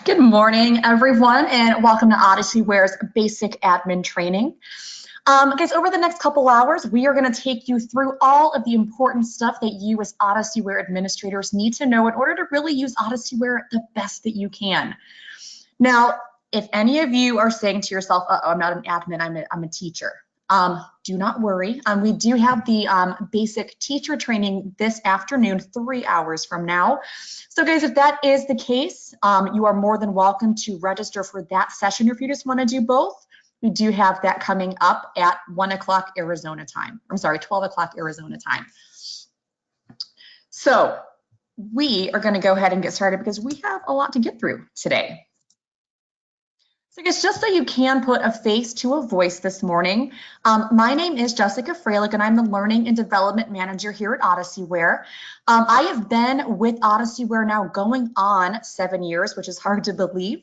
Good morning, everyone, and welcome to OdysseyWare's basic admin training. Guys, over the next couple hours, we are going to take you through all of the important stuff that you as OdysseyWare administrators need to know in order to really use OdysseyWare the best that you can. Now, if any of you are saying to yourself, I'm not an admin, I'm a teacher, do not worry. We do have the basic teacher training this afternoon, 3 hours from now. So guys, if that is the case, you are more than welcome to register for that session. If you just want to do both, we do have that coming up at 1 o'clock Arizona time. I'm sorry, 12 o'clock Arizona time. So we are going to go ahead and get started because we have a lot to get through today. So guys, just so you can put a face to a voice this morning, my name is Jessica Freilich and I'm the Learning and Development Manager here at OdysseyWare. I have been with OdysseyWare now going on 7 years, which is hard to believe.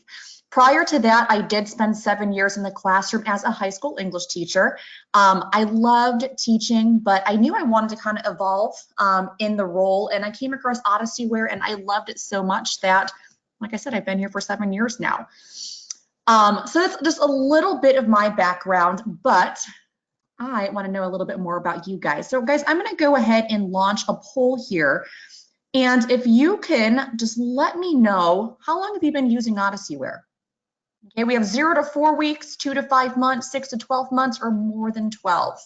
Prior to that, I did spend 7 years in the classroom as a high school English teacher. I loved teaching, but I knew I wanted to kind of evolve in the role, and I came across OdysseyWare and I loved it so much that, like I said, I've been here for 7 years now. So that's just a little bit of my background, but I want to know a little bit more about you guys. So guys, I'm going to go ahead and launch a poll here. And if you can just let me know, how long have you been using OdysseyWare? Okay, we have 0 to 4 weeks, 2 to 5 months, 6 to 12 months, or more than 12.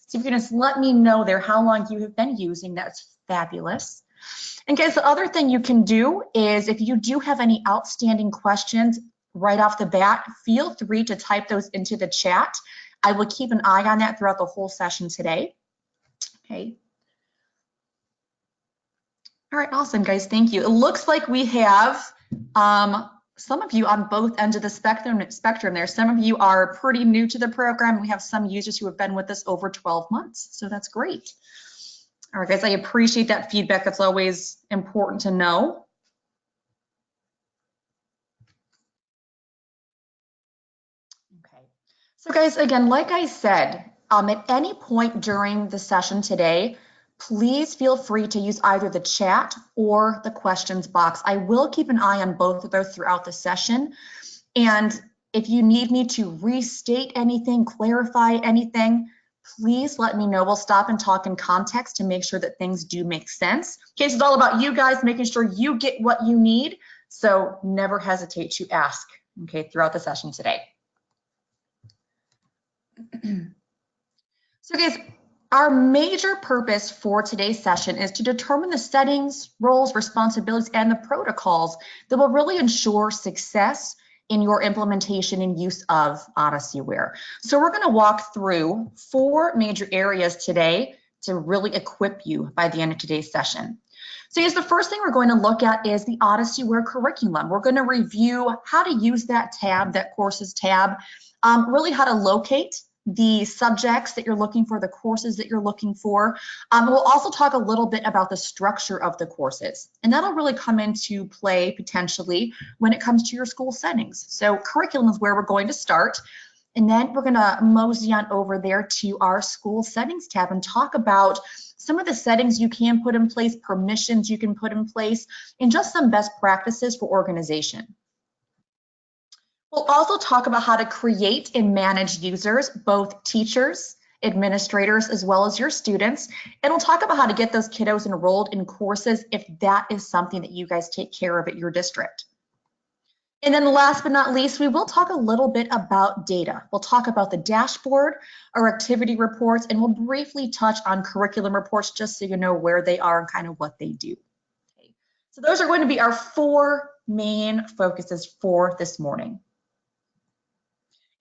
So if you can just let me know there how long you have been using, that's fabulous. And guys, the other thing you can do is if you do have any outstanding questions, right off the bat, feel free to type those into the chat. I will keep an eye on that throughout the whole session today. Okay. All right, awesome, guys, thank you. It looks like we have some of you on both ends of the spectrum there. Some of you are pretty new to the program. We have some users who have been with us over 12 months, so that's great. All right, guys, I appreciate that feedback. That's always important to know. So guys, again, like I said, at any point during the session today, please feel free to use either the chat or the questions box. I will keep an eye on both of those throughout the session. And if you need me to restate anything, clarify anything, please let me know. We'll stop and talk in context to make sure that things do make sense. Okay, so it's all about you guys making sure you get what you need. So never hesitate to ask, okay, throughout the session today. So guys, our major purpose for today's session is to determine the settings, roles, responsibilities, and the protocols that will really ensure success in your implementation and use of OdysseyWare. So we're going to walk through 4 major areas today to really equip you by the end of today's session. So here's the first thing we're going to look at is the OdysseyWare curriculum. We're going to review how to use that tab, that courses tab, really how to locate the subjects that you're looking for, the courses that you're looking for. We'll also talk a little bit about the structure of the courses, and that'll really come into play potentially when it comes to your school settings. So curriculum is where we're going to start, and then we're going to mosey on over there to our school settings tab and talk about some of the settings you can put in place, permissions you can put in place, and just some best practices for organization. We'll also talk about how to create and manage users, both teachers, administrators, as well as your students. And we'll talk about how to get those kiddos enrolled in courses if that is something that you guys take care of at your district. And then last but not least, we will talk a little bit about data. We'll talk about the dashboard, our activity reports, and we'll briefly touch on curriculum reports just so you know where they are and kind of what they do. Okay. So those are going to be our 4 main focuses for this morning.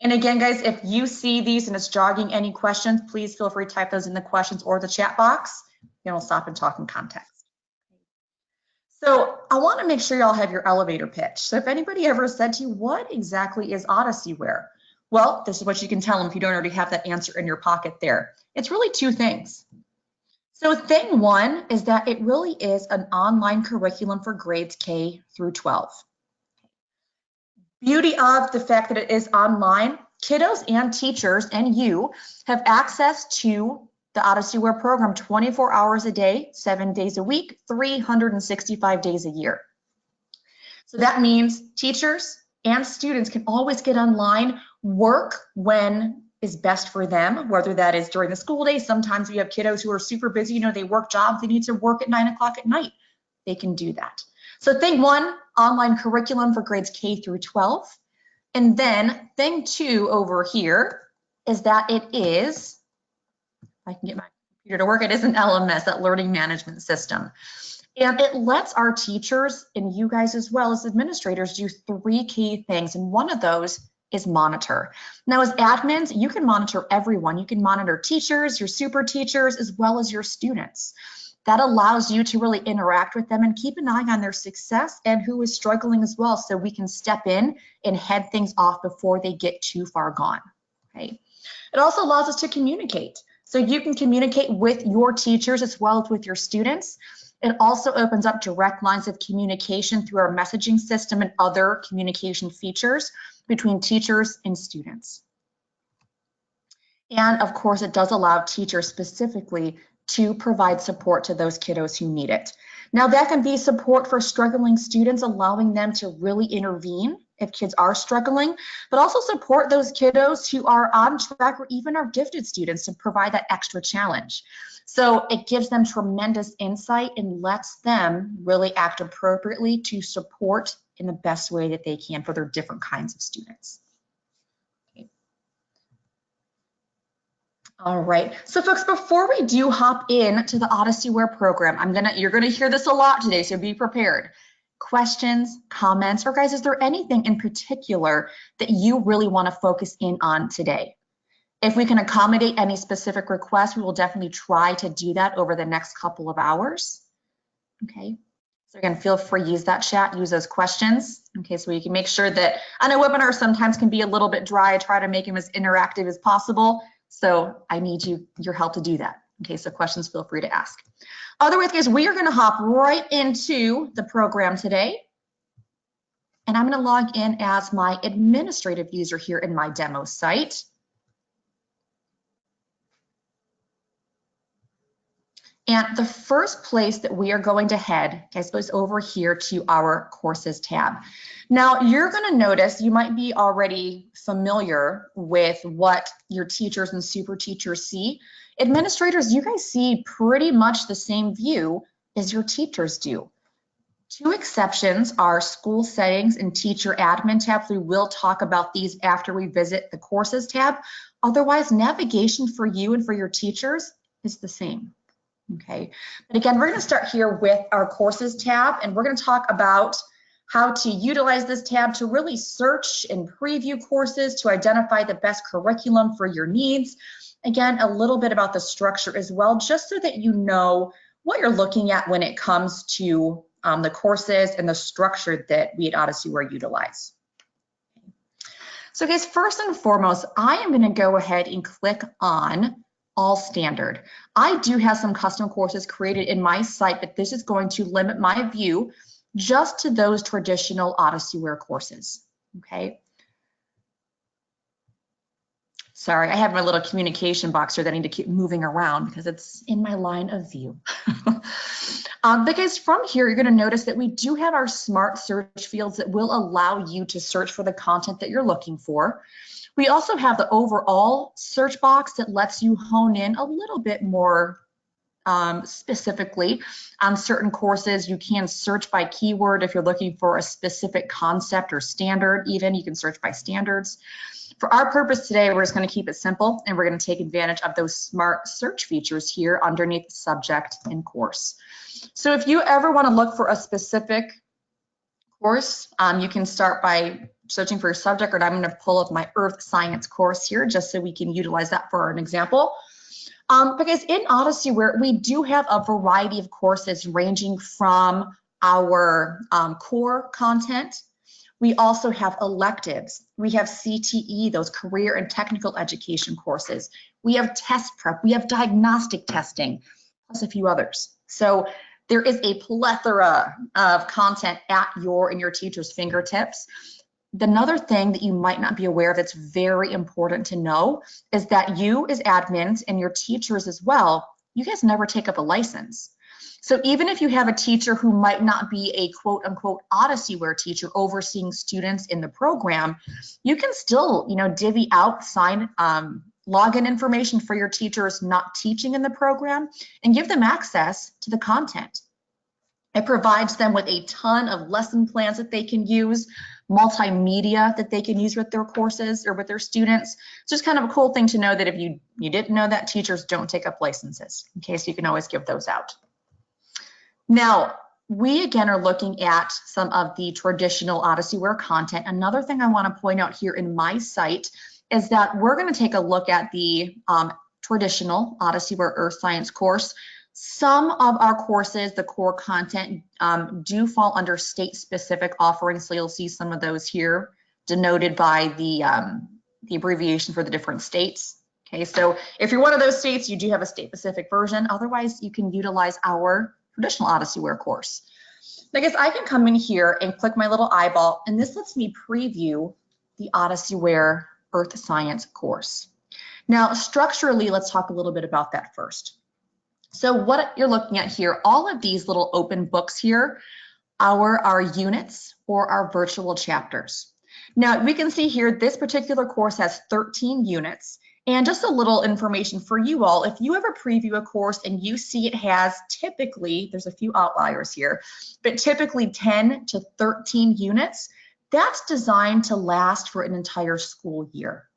And again, guys, if you see these and it's jogging any questions, please feel free to type those in the questions or the chat box, and we'll stop and talk in context. So I want to make sure y'all have your elevator pitch. So if anybody ever said to you, what exactly is OdysseyWare? Well, this is what you can tell them if you don't already have that answer in your pocket there. It's really 2 things. So thing 1 is that it really is an online curriculum for grades K through 12. Beauty of the fact that it is online, kiddos and teachers and you have access to the OdysseyWare program 24 hours a day, 7 days a week, 365 days a year. So that means teachers and students can always get online, work when is best for them, whether that is during the school day. Sometimes we have kiddos who are super busy, they work jobs, they need to work at 9 o'clock at night. They can do that. So thing one, online curriculum for grades K through 12. And then thing two over here is that it is, if I can get my computer to work, it is an LMS, that learning management system. And it lets our teachers and you guys as well as administrators do three key things. And one of those is monitor. Now, as admins, you can monitor everyone. You can monitor teachers, your super teachers, as well as your students. That allows you to really interact with them and keep an eye on their success and who is struggling as well, so we can step in and head things off before they get too far gone. Okay. It also allows us to communicate. So you can communicate with your teachers as well as with your students. It also opens up direct lines of communication through our messaging system and other communication features between teachers and students. And of course, it does allow teachers specifically to provide support to those kiddos who need it. Now, that can be support for struggling students, allowing them to really intervene if kids are struggling, but also support those kiddos who are on track, or even our gifted students, to provide that extra challenge. So it gives them tremendous insight and lets them really act appropriately to support in the best way that they can for their different kinds of students. Okay. All right, so folks, before we do hop in to the OdysseyWare program, you're gonna hear this a lot today, so be prepared. Questions, comments, or guys, is there anything in particular that you really want to focus in on today? If we can accommodate any specific requests, we will definitely try to do that over the next couple of hours. Okay, so again, feel free to use that chat, use those questions. Okay, so you can make sure that, I know webinars sometimes can be a little bit dry. I try to make them as interactive as possible. So I need your help to do that. Okay, so questions, feel free to ask. Otherwise, guys, we are going to hop right into the program today. And I'm going to log in as my administrative user here in my demo site. And the first place that we are going to head, guys, is over here to our courses tab. Now, you're going to notice, you might be already familiar with what your teachers and super teachers see. Administrators, you guys see pretty much the same view as your teachers do. Two exceptions are school settings and teacher admin tabs. We will talk about these after we visit the courses tab. Otherwise, navigation for you and for your teachers is the same. Okay, but again, we're going to start here with our courses tab, and we're going to talk about how to utilize this tab to really search and preview courses to identify the best curriculum for your needs. Again, a little bit about the structure as well, just so that you know what you're looking at when it comes to the courses and the structure that we at OdysseyWare utilize. So guys, first and foremost, I am going to go ahead and click on All Standard. I do have some custom courses created in my site, but this is going to limit my view just to those traditional OdysseyWare courses, okay? Sorry, I have my little communication box here that I need to keep moving around because it's in my line of view. Because from here, you're going to notice that we do have our smart search fields that will allow you to search for the content that you're looking for. We also have the overall search box that lets you hone in a little bit more specifically on certain courses. You can search by keyword if you're looking for a specific concept or standard. Even you can search by standards. For our purpose today, we're just going to keep it simple, and we're going to take advantage of those smart search features here underneath subject and course. So if you ever want to look for a specific course, you can start by searching for your subject, and I'm going to pull up my Earth Science course here just so we can utilize that for an example. Because in OdysseyWare, we do have a variety of courses ranging from our core content. We also have electives. We have CTE, those career and technical education courses. We have test prep. We have diagnostic testing, plus a few others. So there is a plethora of content at your and your teacher's fingertips. Another thing that you might not be aware of that's very important to know is that you as admins and your teachers as well, you guys never take up a license. So even if you have a teacher who might not be a quote unquote Odysseyware teacher overseeing students in the program, you can still, divvy out login information for your teachers not teaching in the program and give them access to the content. It provides them with a ton of lesson plans that they can use, multimedia that they can use with their courses or with their students. It's just kind of a cool thing to know that if you didn't know that, teachers don't take up licenses. Okay, so you can always give those out. Now, we again are looking at some of the traditional Odysseyware content. Another thing I want to point out here in my site is that we're going to take a look at the traditional Odysseyware Earth Science course. Some of our courses, the core content, do fall under state-specific offerings, so you'll see some of those here denoted by the abbreviation for the different states. Okay, so if you're one of those states, you do have a state-specific version. Otherwise, you can utilize our traditional Odysseyware course. I guess I can come in here and click my little eyeball, and this lets me preview the Odysseyware Earth Science course. Now, structurally, let's talk a little bit about that first. So what you're looking at here, all of these little open books here are our units or our virtual chapters. Now, we can see here, this particular course has 13 units. And just a little information for you all, if you ever preview a course and you see it has typically, there's a few outliers here, but typically 10 to 13 units, that's designed to last for an entire school year.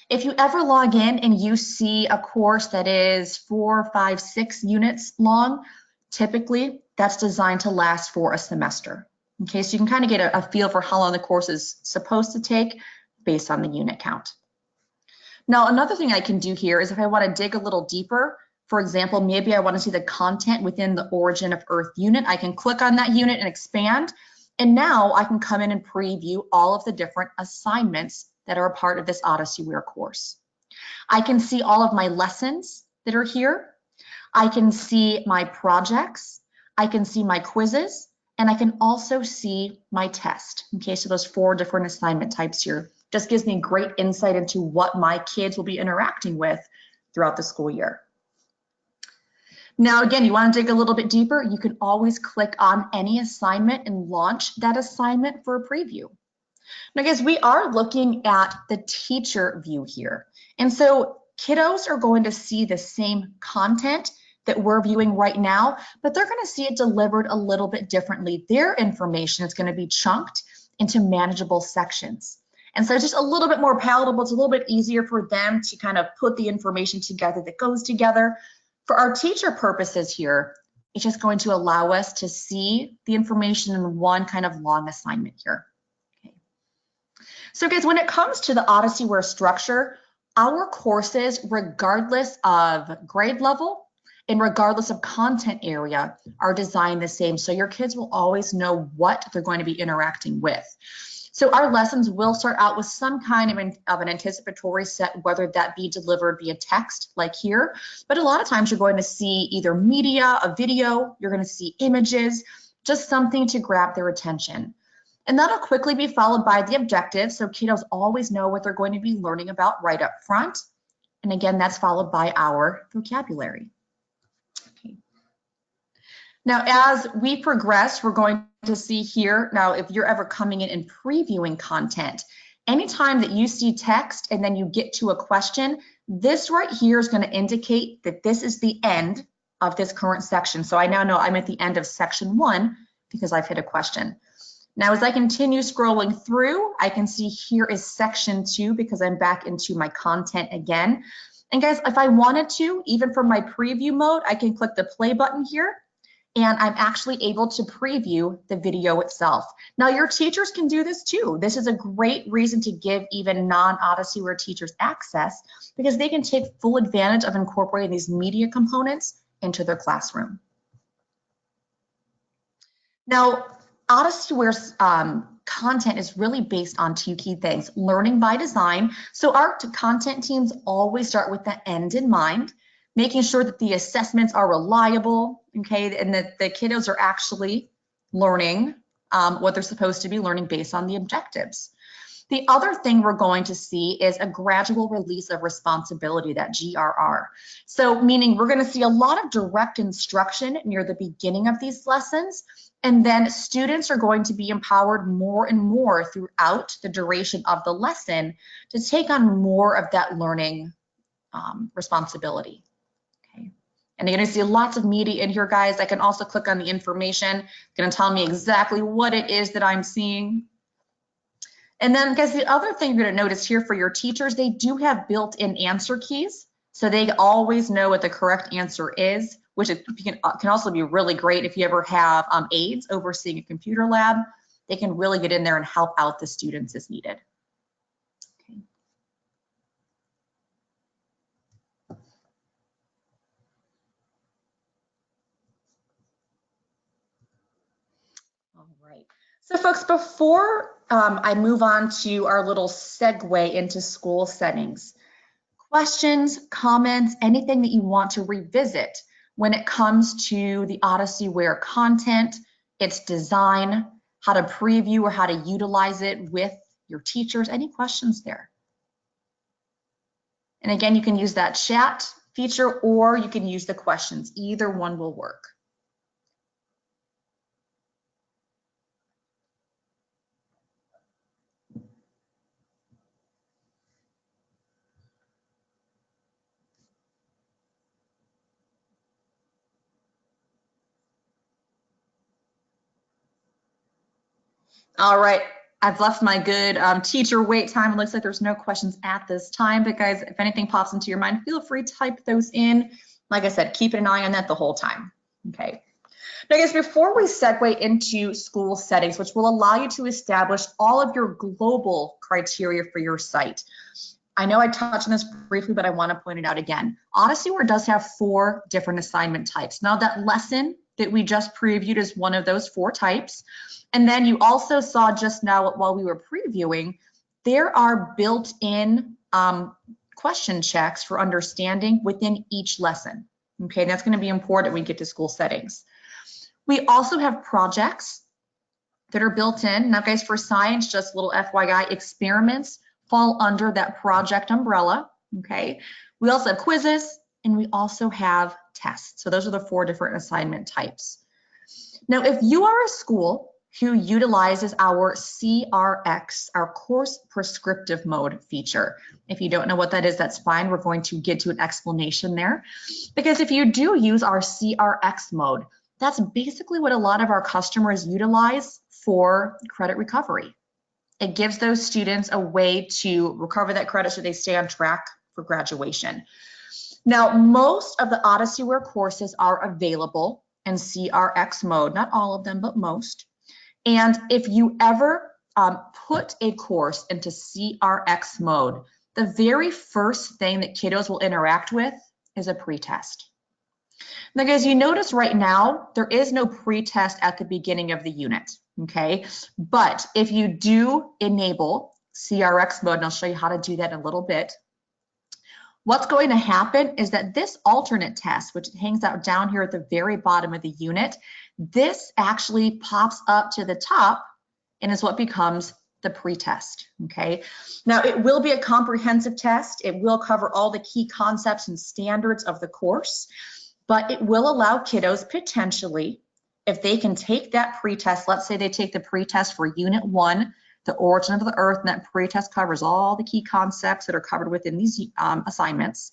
If you ever log in and you see a course that is 4, 5, 6 units long, typically that's designed to last for a semester. Okay, so you can kind of get a feel for how long the course is supposed to take based on the unit count. Now, another thing I can do here is if I want to dig a little deeper, for example, maybe I want to see the content within the Origin of Earth unit, I can click on that unit and expand, and now I can come in and preview all of the different assignments that are a part of this Odysseyware course. I can see all of my lessons that are here. I can see my projects. I can see my quizzes, and I can also see my test. Okay, so those 4 different assignment types here just gives me great insight into what my kids will be interacting with throughout the school year. Now, again, you want to dig a little bit deeper, you can always click on any assignment and launch that assignment for a preview. Now, guys, we are looking at the teacher view here. And so kiddos are going to see the same content that we're viewing right now, but they're going to see it delivered a little bit differently. Their information is going to be chunked into manageable sections. And so it's just a little bit more palatable. It's a little bit easier for them to kind of put the information together that goes together. For our teacher purposes here, it's just going to allow us to see the information in one kind of long assignment here. Okay. So guys, when it comes to the Odysseyware structure, our courses, regardless of grade level and regardless of content area, are designed the same. So your kids will always know what they're going to be interacting with. So our lessons will start out with some kind of an anticipatory set, whether that be delivered via text like here, but a lot of times you're going to see either media, a video, you're going to see images, just something to grab their attention. And that'll quickly be followed by the objectives, so kiddos always know what they're going to be learning about right up front. And again, that's followed by our vocabulary. Okay. Now, as we progress, we're going to see here, now if you're ever coming in and previewing content, anytime that you see text and then you get to a question, this right here is going to indicate that this is the end of this current section. So I now know I'm at the end of section 1 because I've hit a question. Now, as I continue scrolling through, I can see here is section 2 because I'm back into my content again. And guys, if I wanted to, even from my preview mode, I can click the play button here, and I'm actually able to preview the video itself. Now, your teachers can do this too. This is a great reason to give even non-Odysseyware teachers access because they can take full advantage of incorporating these media components into their classroom. Now, Odysseyware content is really based on 2 key things: learning by design. So our content teams always start with the end in mind, making sure that the assessments are reliable, okay, and that the kiddos are actually learning what they're supposed to be learning based on the objectives. The other thing we're going to see is a gradual release of responsibility, that GRR. So meaning we're going to see a lot of direct instruction near the beginning of these lessons, and then students are going to be empowered more and more throughout the duration of the lesson to take on more of that learning responsibility. Okay. And you're going to see lots of media in here, guys. I can also click on the information. It's going to tell me exactly what it is that I'm seeing. And then, guys, the other thing you're going to notice here for your teachers, they do have built-in answer keys. So they always know what the correct answer is, which can also be really great if you ever have aides overseeing a computer lab. They can really get in there and help out the students as needed. Okay. All right. So folks, before I move on to our little segue into school settings, questions, comments, anything that you want to revisit when it comes to the OdysseyWare content, its design, how to preview or how to utilize it with your teachers, any questions there? And again, you can use that chat feature or you can use the questions. Either one will work. All right, I've left my good teacher wait time. It looks like there's no questions at this time, but guys, if anything pops into your mind, feel free to type those in. Like I said, keep an eye on that the whole time, okay? Now guys, before we segue into school settings, which will allow you to establish all of your global criteria for your site, I know I touched on this briefly, but I want to point it out again. OdysseyWare does have 4 different assignment types. Now that lesson that we just previewed is one of those 4 types. And then you also saw just now while we were previewing, there are built-in question checks for understanding within each lesson. Okay, that's going to be important when we get to school settings. We also have projects that are built in. Now guys, for science, just a little FYI, experiments fall under that project umbrella, okay? We also have quizzes and we also have tests. So those are the 4 different assignment types. Now, if you are a school who utilizes our CRX, our course prescriptive mode feature. If you don't know what that is, that's fine. We're going to get to an explanation there. Because if you do use our CRX mode, that's basically what a lot of our customers utilize for credit recovery. It gives those students a way to recover that credit so they stay on track for graduation. Now, most of the OdysseyWare courses are available in CRX mode, not all of them, but most. And if you ever put a course into CRX mode, the very first thing that kiddos will interact with is a pretest. Now guys, you notice right now, there is no pretest at the beginning of the unit, okay? But if you do enable CRX mode, and I'll show you how to do that in a little bit, what's going to happen is that this alternate test, which hangs out down here at the very bottom of the unit, this actually pops up to the top and is what becomes the pretest, okay? Now, it will be a comprehensive test. It will cover all the key concepts and standards of the course, but it will allow kiddos potentially, if they can take that pretest, let's say they take the pretest for Unit 1, the origin of the earth, and that pretest covers all the key concepts that are covered within these assignments.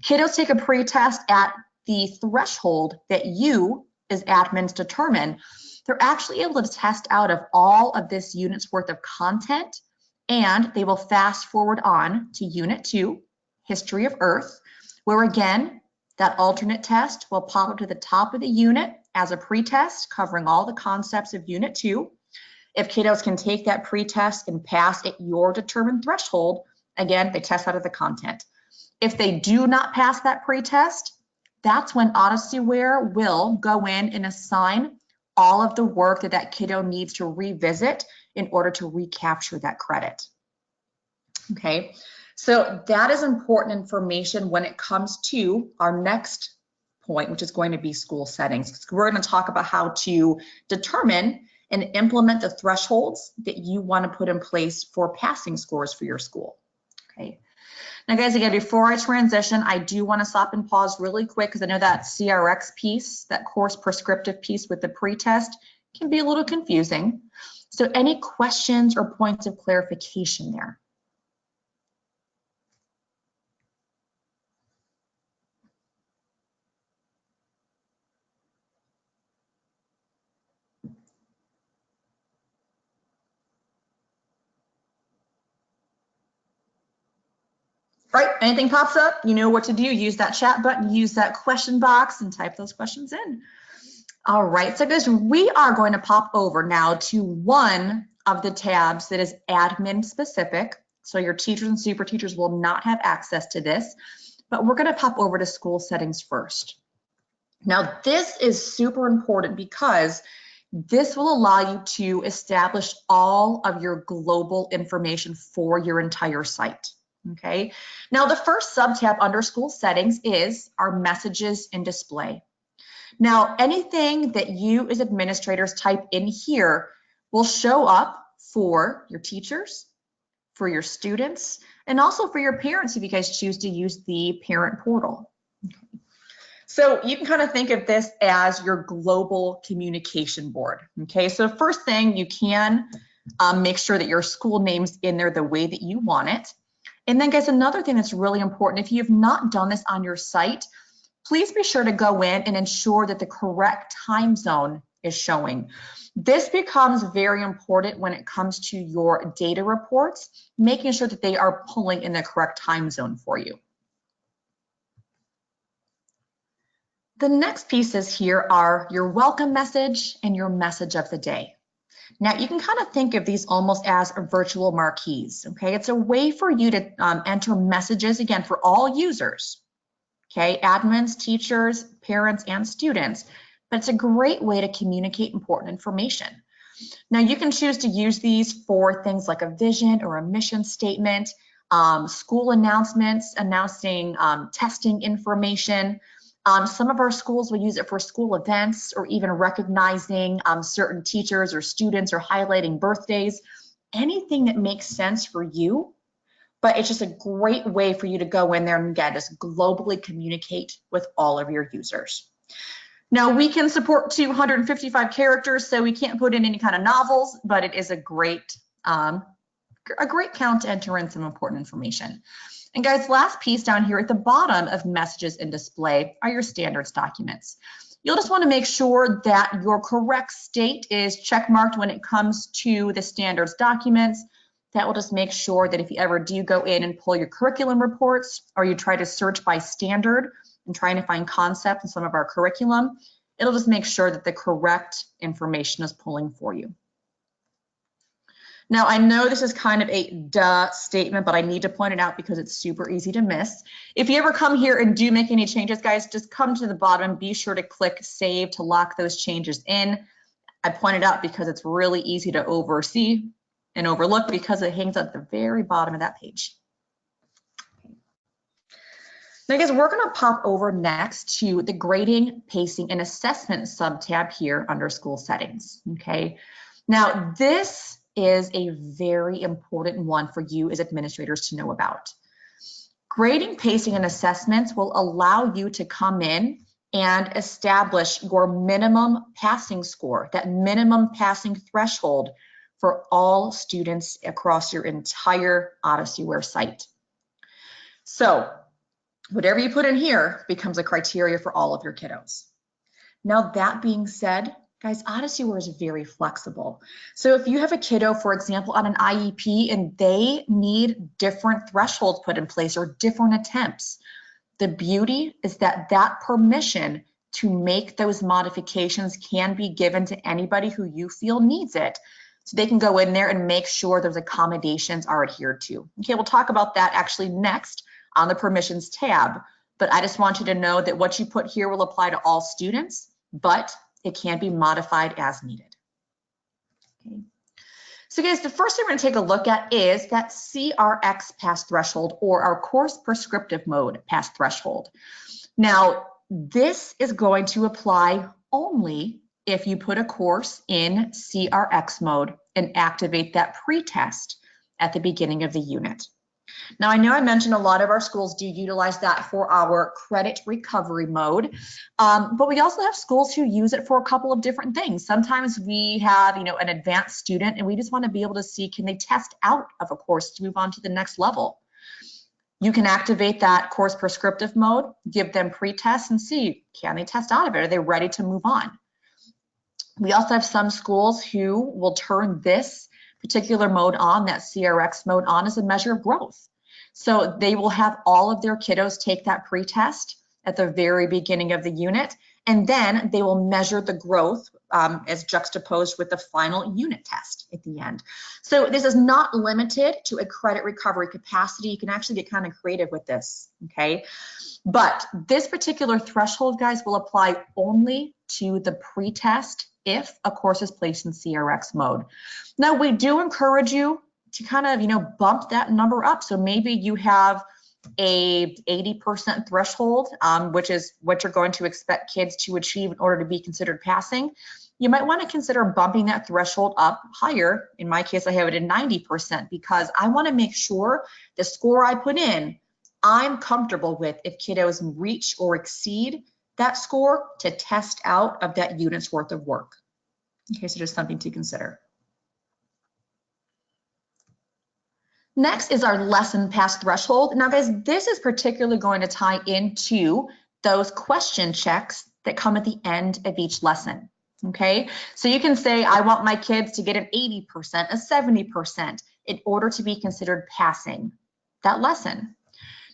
Kiddos take a pretest at the threshold that you, as admins, determine. They're actually able to test out of all of this unit's worth of content, and they will fast forward on to Unit 2, History of Earth, where again, that alternate test will pop up to the top of the unit as a pretest covering all the concepts of Unit 2. If kiddos can take that pretest and pass at your determined threshold, again, they test out of the content. If they do not pass that pretest, that's when OdysseyWare will go in and assign all of the work that that kiddo needs to revisit in order to recapture that credit. Okay, so that is important information when it comes to our next point, which is going to be school settings. We're going to talk about how to determine and implement the thresholds that you want to put in place for passing scores for your school. Okay. Now guys, again, before I transition, I do want to stop and pause really quick because I know that CRX piece, that course prescriptive piece with the pretest, can be a little confusing. So any questions or points of clarification there? Right, anything pops up, you know what to do. Use that chat button, use that question box, and type those questions in. All right, so guys, we are going to pop over now to one of the tabs that is admin specific. So your teachers and super teachers will not have access to this, but we're going to pop over to school settings first. Now, this is super important because this will allow you to establish all of your global information for your entire site. Okay, now the first sub-tab under school settings is our messages and display. Now, anything that you as administrators type in here will show up for your teachers, for your students, and also for your parents if you guys choose to use the parent portal. Okay. So you can kind of think of this as your global communication board. Okay, so first thing, you can make sure that your school name's in there the way that you want it. And then guys, another thing that's really important, if you have not done this on your site, please be sure to go in and ensure that the correct time zone is showing. This becomes very important when it comes to your data reports, making sure that they are pulling in the correct time zone for you. The next pieces here are your welcome message and your message of the day. Now you can kind of think of these almost as virtual marquees, okay? It's a way for you to enter messages, again, for all users, okay? Admins, teachers, parents, and students, but it's a great way to communicate important information. Now you can choose to use these for things like a vision or a mission statement, school announcements, announcing testing information. Some of our schools will use it for school events or even recognizing certain teachers or students or highlighting birthdays, anything that makes sense for you. But it's just a great way for you to go in there and again, just globally communicate with all of your users. Now we can support 255 characters, so we can't put in any kind of novels, but it is a great count to enter in some important information. And guys, last piece down here at the bottom of messages and display are your standards documents. You'll just want to make sure that your correct state is checkmarked when it comes to the standards documents. That will just make sure that if you ever do go in and pull your curriculum reports or you try to search by standard and trying to find concepts in some of our curriculum, it'll just make sure that the correct information is pulling for you. Now, I know this is kind of a duh statement, but I need to point it out because it's super easy to miss. If you ever come here and do make any changes, guys, just come to the bottom. Be sure to click save to lock those changes in. I point it out because it's really easy to oversee and overlook because it hangs at the very bottom of that page. Now, guys, we're going to pop over next to the grading, pacing, and assessment sub-tab here under school settings. Okay. Now, this is a very important one for you as administrators to know about. Grading, pacing, and assessments will allow you to come in and establish your minimum passing score, that minimum passing threshold for all students across your entire OdysseyWare site. So whatever you put in here becomes a criteria for all of your kiddos. Now, that being said, guys, OdysseyWare is very flexible. So if you have a kiddo, for example, on an IEP and they need different thresholds put in place or different attempts, the beauty is that that permission to make those modifications can be given to anybody who you feel needs it. So they can go in there and make sure those accommodations are adhered to. Okay, we'll talk about that actually next on the permissions tab, but I just want you to know that what you put here will apply to all students, but it can be modified as needed. Okay. So guys, the first thing we're going to take a look at is that CRX pass threshold, or our course prescriptive mode pass threshold. Now, this is going to apply only if you put a course in CRX mode and activate that pretest at the beginning of the unit. Now, I know I mentioned a lot of our schools do utilize that for our credit recovery mode, but we also have schools who use it for a couple of different things. Sometimes we have, an advanced student and we just want to be able to see, can they test out of a course to move on to the next level? You can activate that course prescriptive mode, give them pre-test and see, can they test out of it? Are they ready to move on? We also have some schools who will turn this particular mode on, that CRX mode on, as a measure of growth. So they will have all of their kiddos take that pretest at the very beginning of the unit, and then they will measure the growth as juxtaposed with the final unit test at the end. So this is not limited to a credit recovery capacity. You can actually get kind of creative with this, okay? But this particular threshold, guys, will apply only to the pretest if a course is placed in CRX mode. Now, we do encourage you to kind of, bump that number up. So maybe you have a 80% threshold, which is what you're going to expect kids to achieve in order to be considered passing. You might want to consider bumping that threshold up higher. In my case, I have it at 90% because I want to make sure the score I put in, I'm comfortable with if kiddos reach or exceed that score to test out of that unit's worth of work. Okay, so just something to consider. Next is our lesson pass threshold. Now, guys, this is particularly going to tie into those question checks that come at the end of each lesson. Okay, so you can say, I want my kids to get an 80%, a 70% in order to be considered passing that lesson.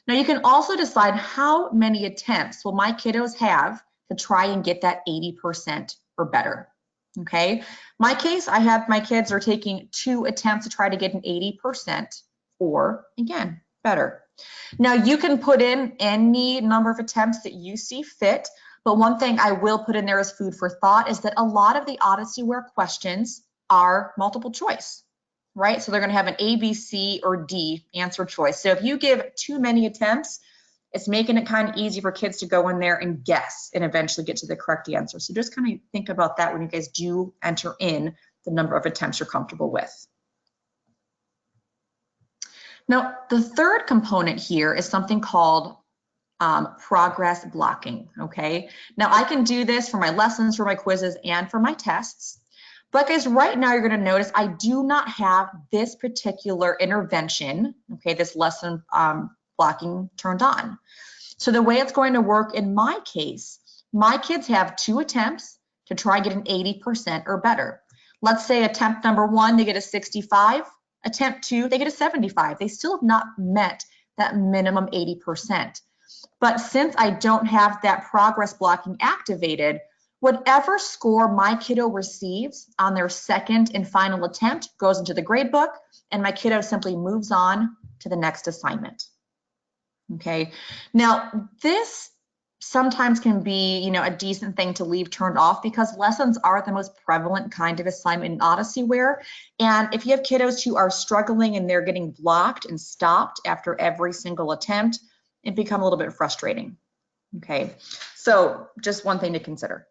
Now, you can also decide how many attempts will my kiddos have to try and get that 80% or better. Okay, my case, I have my kids are taking 2 attempts to try to get an 80% or, again, better. Now, you can put in any number of attempts that you see fit, but one thing I will put in there as food for thought is that a lot of the OdysseyWare questions are multiple choice, right? So they're going to have an A, B, C, or D answer choice. So if you give too many attempts, it's making it kind of easy for kids to go in there and guess and eventually get to the correct answer. So just kind of think about that when you guys do enter in the number of attempts you're comfortable with. Now, the third component here is something called progress blocking, okay? Now, I can do this for my lessons, for my quizzes, and for my tests. But guys, right now you're going to notice I do not have this particular intervention, okay, this lesson blocking turned on. So the way it's going to work in my case, my kids have 2 attempts to try and get an 80% or better. Let's say attempt number 1, they get a 65. Attempt 2, they get a 75. They still have not met that minimum 80%. But since I don't have that progress blocking activated, whatever score my kiddo receives on their second and final attempt goes into the grade book, and my kiddo simply moves on to the next assignment. Okay, now this sometimes can be, a decent thing to leave turned off because lessons are the most prevalent kind of assignment in OdysseyWare. And if you have kiddos who are struggling and they're getting blocked and stopped after every single attempt, it becomes a little bit frustrating. Okay, so just one thing to consider.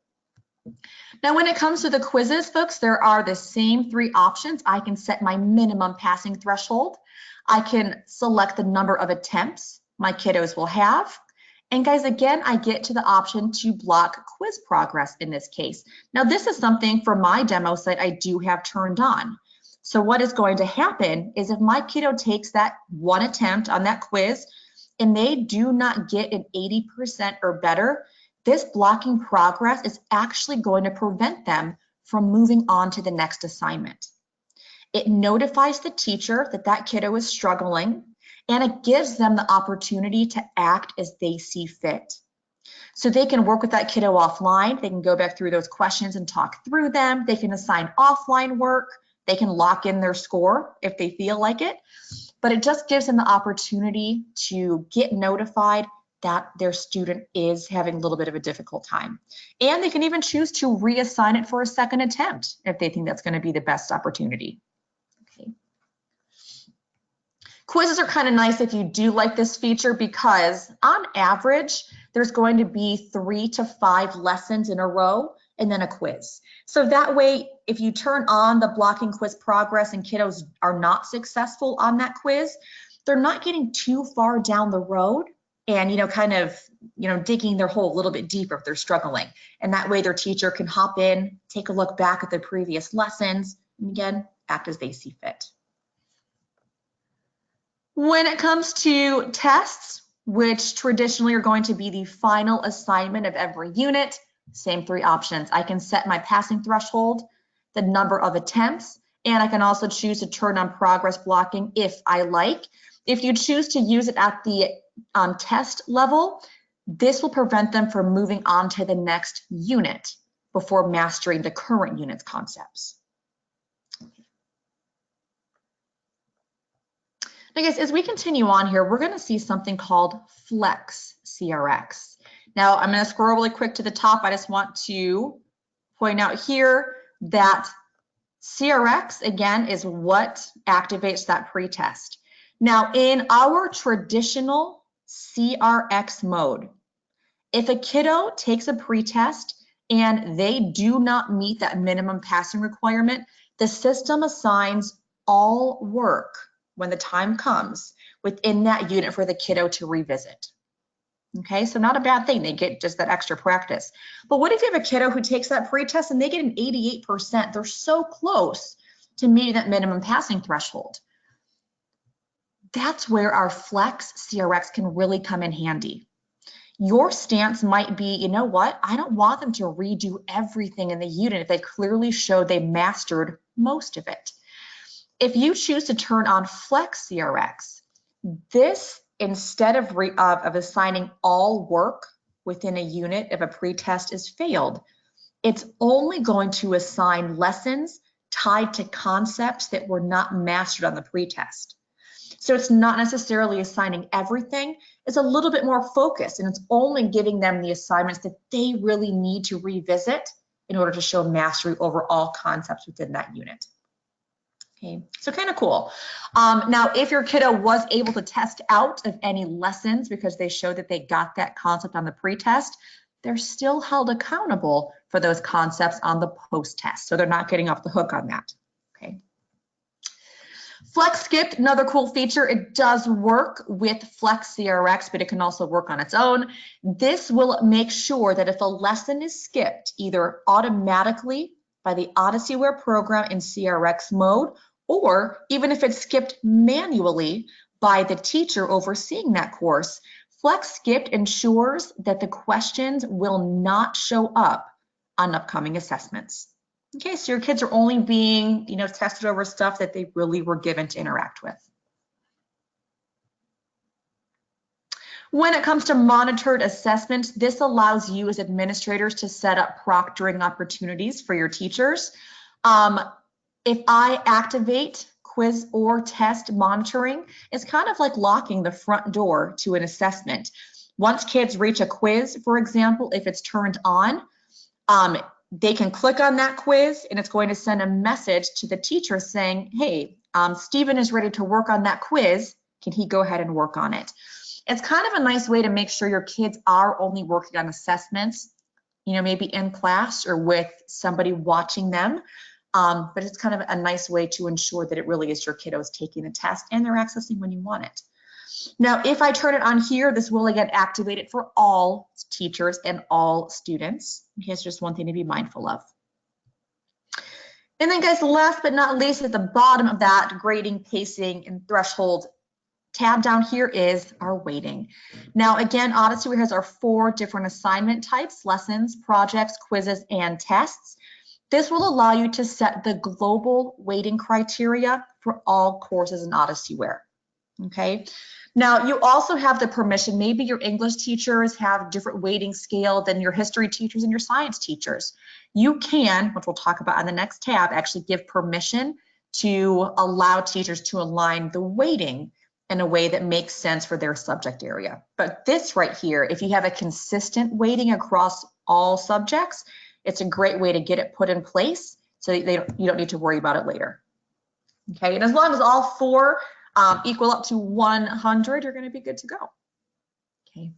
Now, when it comes to the quizzes, folks, there are the same 3 options. I can set my minimum passing threshold. I can select the number of attempts my kiddos will have. And guys, again, I get to the option to block quiz progress in this case. Now, this is something for my demo site I do have turned on. So what is going to happen is if my kiddo takes that 1 attempt on that quiz and they do not get an 80% or better, this blocking progress is actually going to prevent them from moving on to the next assignment. It notifies the teacher that that kiddo is struggling, and it gives them the opportunity to act as they see fit. So they can work with that kiddo offline. They can go back through those questions and talk through them. They can assign offline work. They can lock in their score if they feel like it. But it just gives them the opportunity to get notified that their student is having a little bit of a difficult time. And they can even choose to reassign it for a second attempt if they think that's going to be the best opportunity. Okay. Quizzes are kind of nice if you do like this feature because on average, there's going to be 3 to 5 lessons in a row and then a quiz. So that way, if you turn on the blocking quiz progress and kiddos are not successful on that quiz, they're not getting too far down the road and, kind of, digging their hole a little bit deeper if they're struggling. And that way their teacher can hop in, take a look back at their previous lessons, and again, act as they see fit. When it comes to tests, which traditionally are going to be the final assignment of every unit, same 3 options. I can set my passing threshold, the number of attempts, and I can also choose to turn on progress blocking if I like. If you choose to use it at the test level, this will prevent them from moving on to the next unit before mastering the current unit's concepts. Now guys, as we continue on here, we're going to see something called Flex CRX. Now I'm going to scroll really quick to the top. I just want to point out here that CRX, again, is what activates that pretest. Now in our traditional CRX mode, if a kiddo takes a pretest and they do not meet that minimum passing requirement, the system assigns all work when the time comes within that unit for the kiddo to revisit. Okay, so not a bad thing. They get just that extra practice. But what if you have a kiddo who takes that pretest and they get an 88%? They're so close to meeting that minimum passing threshold. That's where our Flex CRX can really come in handy. Your stance might be, you know what, I don't want them to redo everything in the unit if they clearly showed they mastered most of it. If you choose to turn on Flex CRX, this, instead of assigning all work within a unit if a pretest is failed, it's only going to assign lessons tied to concepts that were not mastered on the pretest. So it's not necessarily assigning everything. It's a little bit more focused, and it's only giving them the assignments that they really need to revisit in order to show mastery over all concepts within that unit. Okay, so kind of cool. Now, if your kiddo was able to test out of any lessons because they showed that they got that concept on the pretest, they're still held accountable for those concepts on the post-test. So they're not getting off the hook on that. Okay. Flex Skipped, another cool feature. It does work with Flex CRX, but it can also work on its own. This will make sure that if a lesson is skipped, either automatically by the OdysseyWare program in CRX mode, or even if it's skipped manually by the teacher overseeing that course, Flex Skipped ensures that the questions will not show up on upcoming assessments. Okay, so your kids are only being, tested over stuff that they really were given to interact with. When it comes to monitored assessment, this allows you as administrators to set up proctoring opportunities for your teachers. If I activate quiz or test monitoring, it's kind of like locking the front door to an assessment. Once kids reach a quiz, for example, if it's turned on, they can click on that quiz and it's going to send a message to the teacher saying, hey, Stephen is ready to work on that quiz. Can he go ahead and work on it? It's kind of a nice way to make sure your kids are only working on assessments, maybe in class or with somebody watching them. But it's kind of a nice way to ensure that it really is your kiddos taking the test and they're accessing when you want it. Now, if I turn it on here, this will again activate it for all teachers and all students. Okay, it's just one thing to be mindful of. And then guys, last but not least, at the bottom of that grading, pacing, and threshold tab down here is our weighting. Now again, OdysseyWare has our 4 different assignment types: lessons, projects, quizzes, and tests. This will allow you to set the global weighting criteria for all courses in OdysseyWare. Okay. Now you also have the permission, maybe your English teachers have different weighting scale than your history teachers and your science teachers. You can, which we'll talk about on the next tab, actually give permission to allow teachers to align the weighting in a way that makes sense for their subject area. But this right here, if you have a consistent weighting across all subjects, it's a great way to get it put in place so that you don't need to worry about it later. Okay, and as long as all 4 equal up to 100, you're going to be good to go. Okay.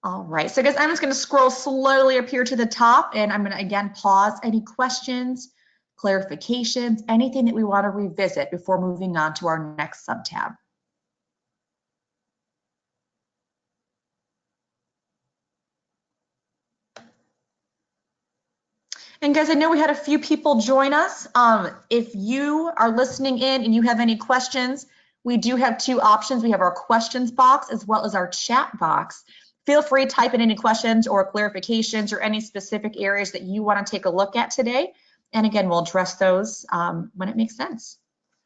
All right, so guys, I'm just going to scroll slowly up here to the top, and I'm going to again pause any questions, clarifications, anything that we want to revisit before moving on to our next sub-tab. And guys, I know we had a few people join us. If you are listening in and you have any questions, we do have two options. We have our questions box as well as our chat box. Feel free to type in any questions or clarifications or any specific areas that you want to take a look at today. And again, we'll address those when it makes sense.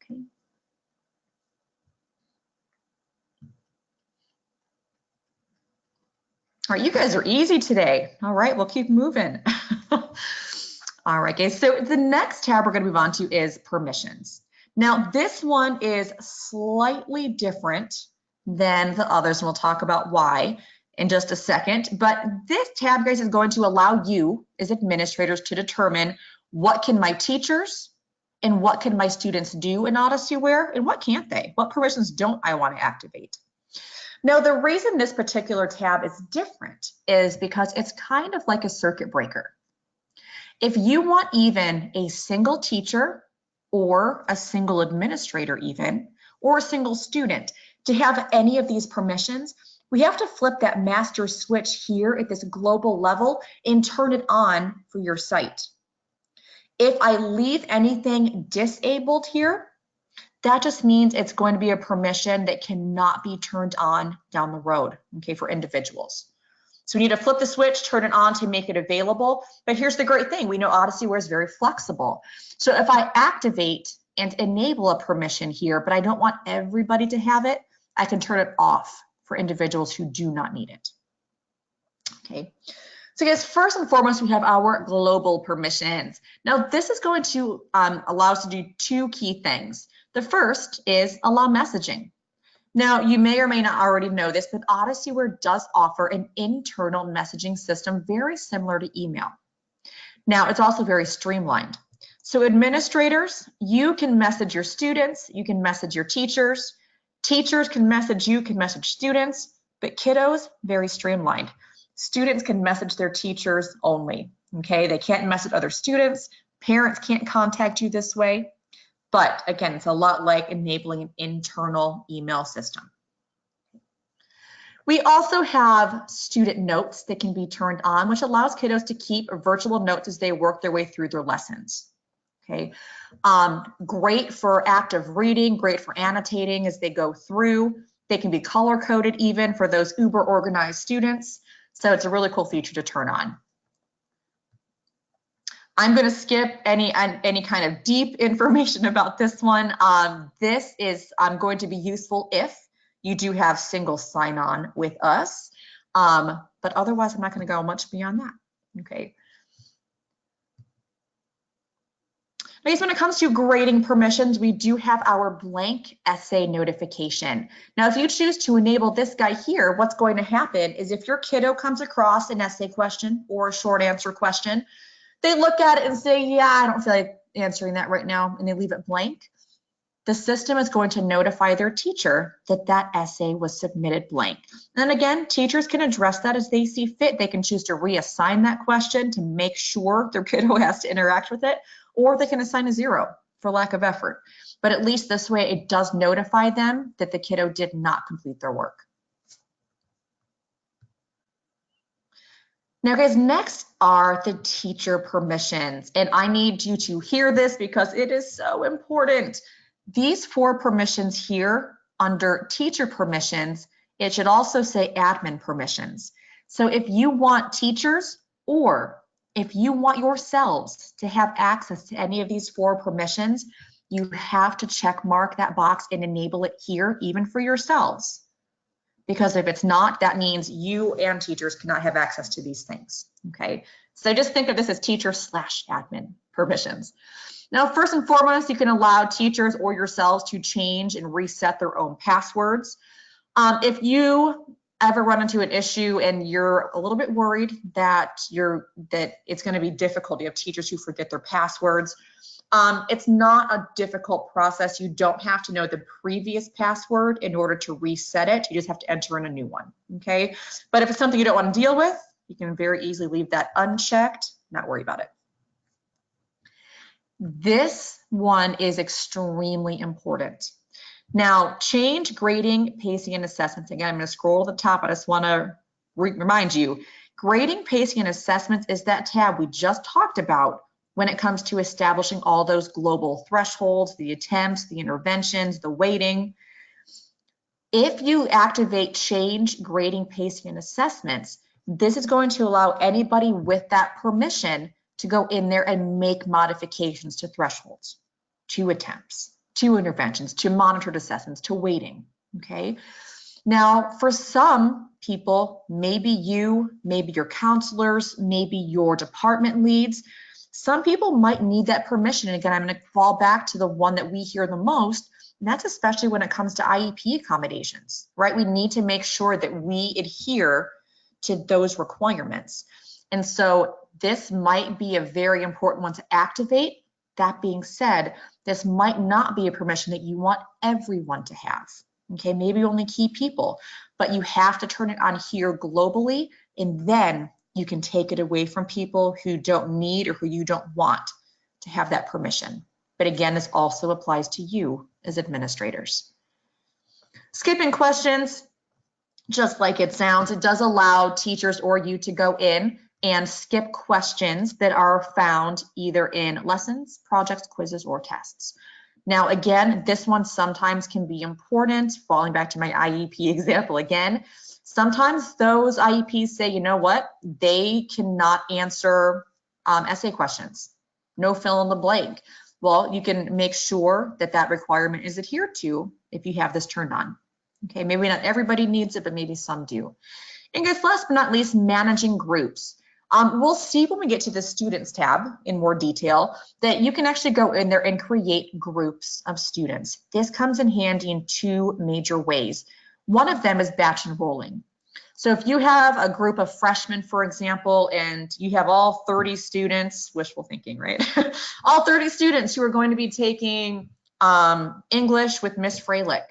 Okay. All right, you guys are easy today. All right, we'll keep moving. All right, guys, so the next tab we're going to move on to is permissions. Now, this one is slightly different than the others, and we'll talk about why in just a second. But this tab, guys, is going to allow you as administrators to determine what can my teachers and what can my students do in OdysseyWare and what can't they? What permissions don't I want to activate? Now, the reason this particular tab is different is because it's kind of like a circuit breaker. If you want even a single teacher or a single administrator even, or a single student to have any of these permissions, we have to flip that master switch here at this global level and turn it on for your site. If I leave anything disabled here, that just means it's going to be a permission that cannot be turned on down the road, okay, for individuals. So we need to flip the switch, turn it on to make it available. But here's the great thing. We know OdysseyWare is very flexible. So if I activate and enable a permission here, but I don't want everybody to have it, I can turn it off for individuals who do not need it. Okay. So guys, first and foremost, we have our global permissions. Now this is going to allow us to do two key things. The first is allow messaging. Now, you may or may not already know this, but OdysseyWare does offer an internal messaging system very similar to email. Now, it's also very streamlined. So administrators, you can message your students, you can message your teachers, teachers can message you, can message students, but kiddos, very streamlined. Students can message their teachers only, okay? They can't message other students, parents can't contact you this way. But again, it's a lot like enabling an internal email system. We also have student notes that can be turned on, which allows kiddos to keep virtual notes as they work their way through their lessons. Okay, great for active reading, great for annotating as they go through. They can be color coded even for those uber organized students. So it's a really cool feature to turn on. I'm going to skip any kind of deep information about this one. This is going to be useful if you do have single sign-on with us, but otherwise I'm not going to go much beyond that. Okay. I guess when it comes to grading permissions, we do have our blank essay notification. Now, if you choose to enable this guy here, what's going to happen is if your kiddo comes across an essay question or a short answer question, they look at it and say, yeah, I don't feel like answering that right now, and they leave it blank. The system is going to notify their teacher that that essay was submitted blank. And again, teachers can address that as they see fit. They can choose to reassign that question to make sure their kiddo has to interact with it, or they can assign a 0 for lack of effort. But at least this way, it does notify them that the kiddo did not complete their work. Now guys, next are the teacher permissions, and I need you to hear this because it is so important. These 4 permissions here under teacher permissions, it should also say admin permissions. So if you want teachers or if you want yourselves to have access to any of these 4 permissions, you have to check mark that box and enable it here even for yourselves. Because if it's not, that means you and teachers cannot have access to these things, okay? So just think of this as teacher/admin permissions. Now, first and foremost, you can allow teachers or yourselves to change and reset their own passwords. If you ever run into an issue and you're a little bit worried that it's going to be difficult, you have teachers who forget their passwords, It's not a difficult process. You don't have to know the previous password in order to reset it. You just have to enter in a new one, okay? But if it's something you don't want to deal with, you can very easily leave that unchecked, not worry about it. This one is extremely important. Now, change, grading, pacing, and assessments. Again, I'm going to scroll to the top. I just want to remind you, grading, pacing, and assessments is that tab we just talked about when it comes to establishing all those global thresholds, the attempts, the interventions, the weighting. If you activate change, grading, pacing, and assessments, this is going to allow anybody with that permission to go in there and make modifications to thresholds, to attempts, to interventions, to monitored assessments, to weighting, okay? Now, for some people, maybe you, maybe your counselors, maybe your department leads, some people might need that permission. And again, I'm going to fall back to the one that we hear the most, and that's especially when it comes to IEP accommodations, right? We need to make sure that we adhere to those requirements. And so this might be a very important one to activate. That being said, this might not be a permission that you want everyone to have. Okay, maybe only key people, but you have to turn it on here globally, and then you can take it away from people who don't need or who you don't want to have that permission. But again, this also applies to you as administrators. Skipping questions, just like it sounds, it does allow teachers or you to go in and skip questions that are found either in lessons, projects, quizzes, or tests. Now, again, this one sometimes can be important, falling back to my IEP example again. Sometimes those IEPs say, you know what, they cannot answer essay questions, no fill in the blank. Well, you can make sure that that requirement is adhered to if you have this turned on. Okay, maybe not everybody needs it, but maybe some do. And guys, last but not least, managing groups. We'll see when we get to the students tab in more detail that you can actually go in there and create groups of students. This comes in handy in two major ways. One of them is batch enrolling. So if you have a group of freshmen, for example, and you have all 30 students, wishful thinking, right? All 30 students who are going to be taking English with Miss Freilich.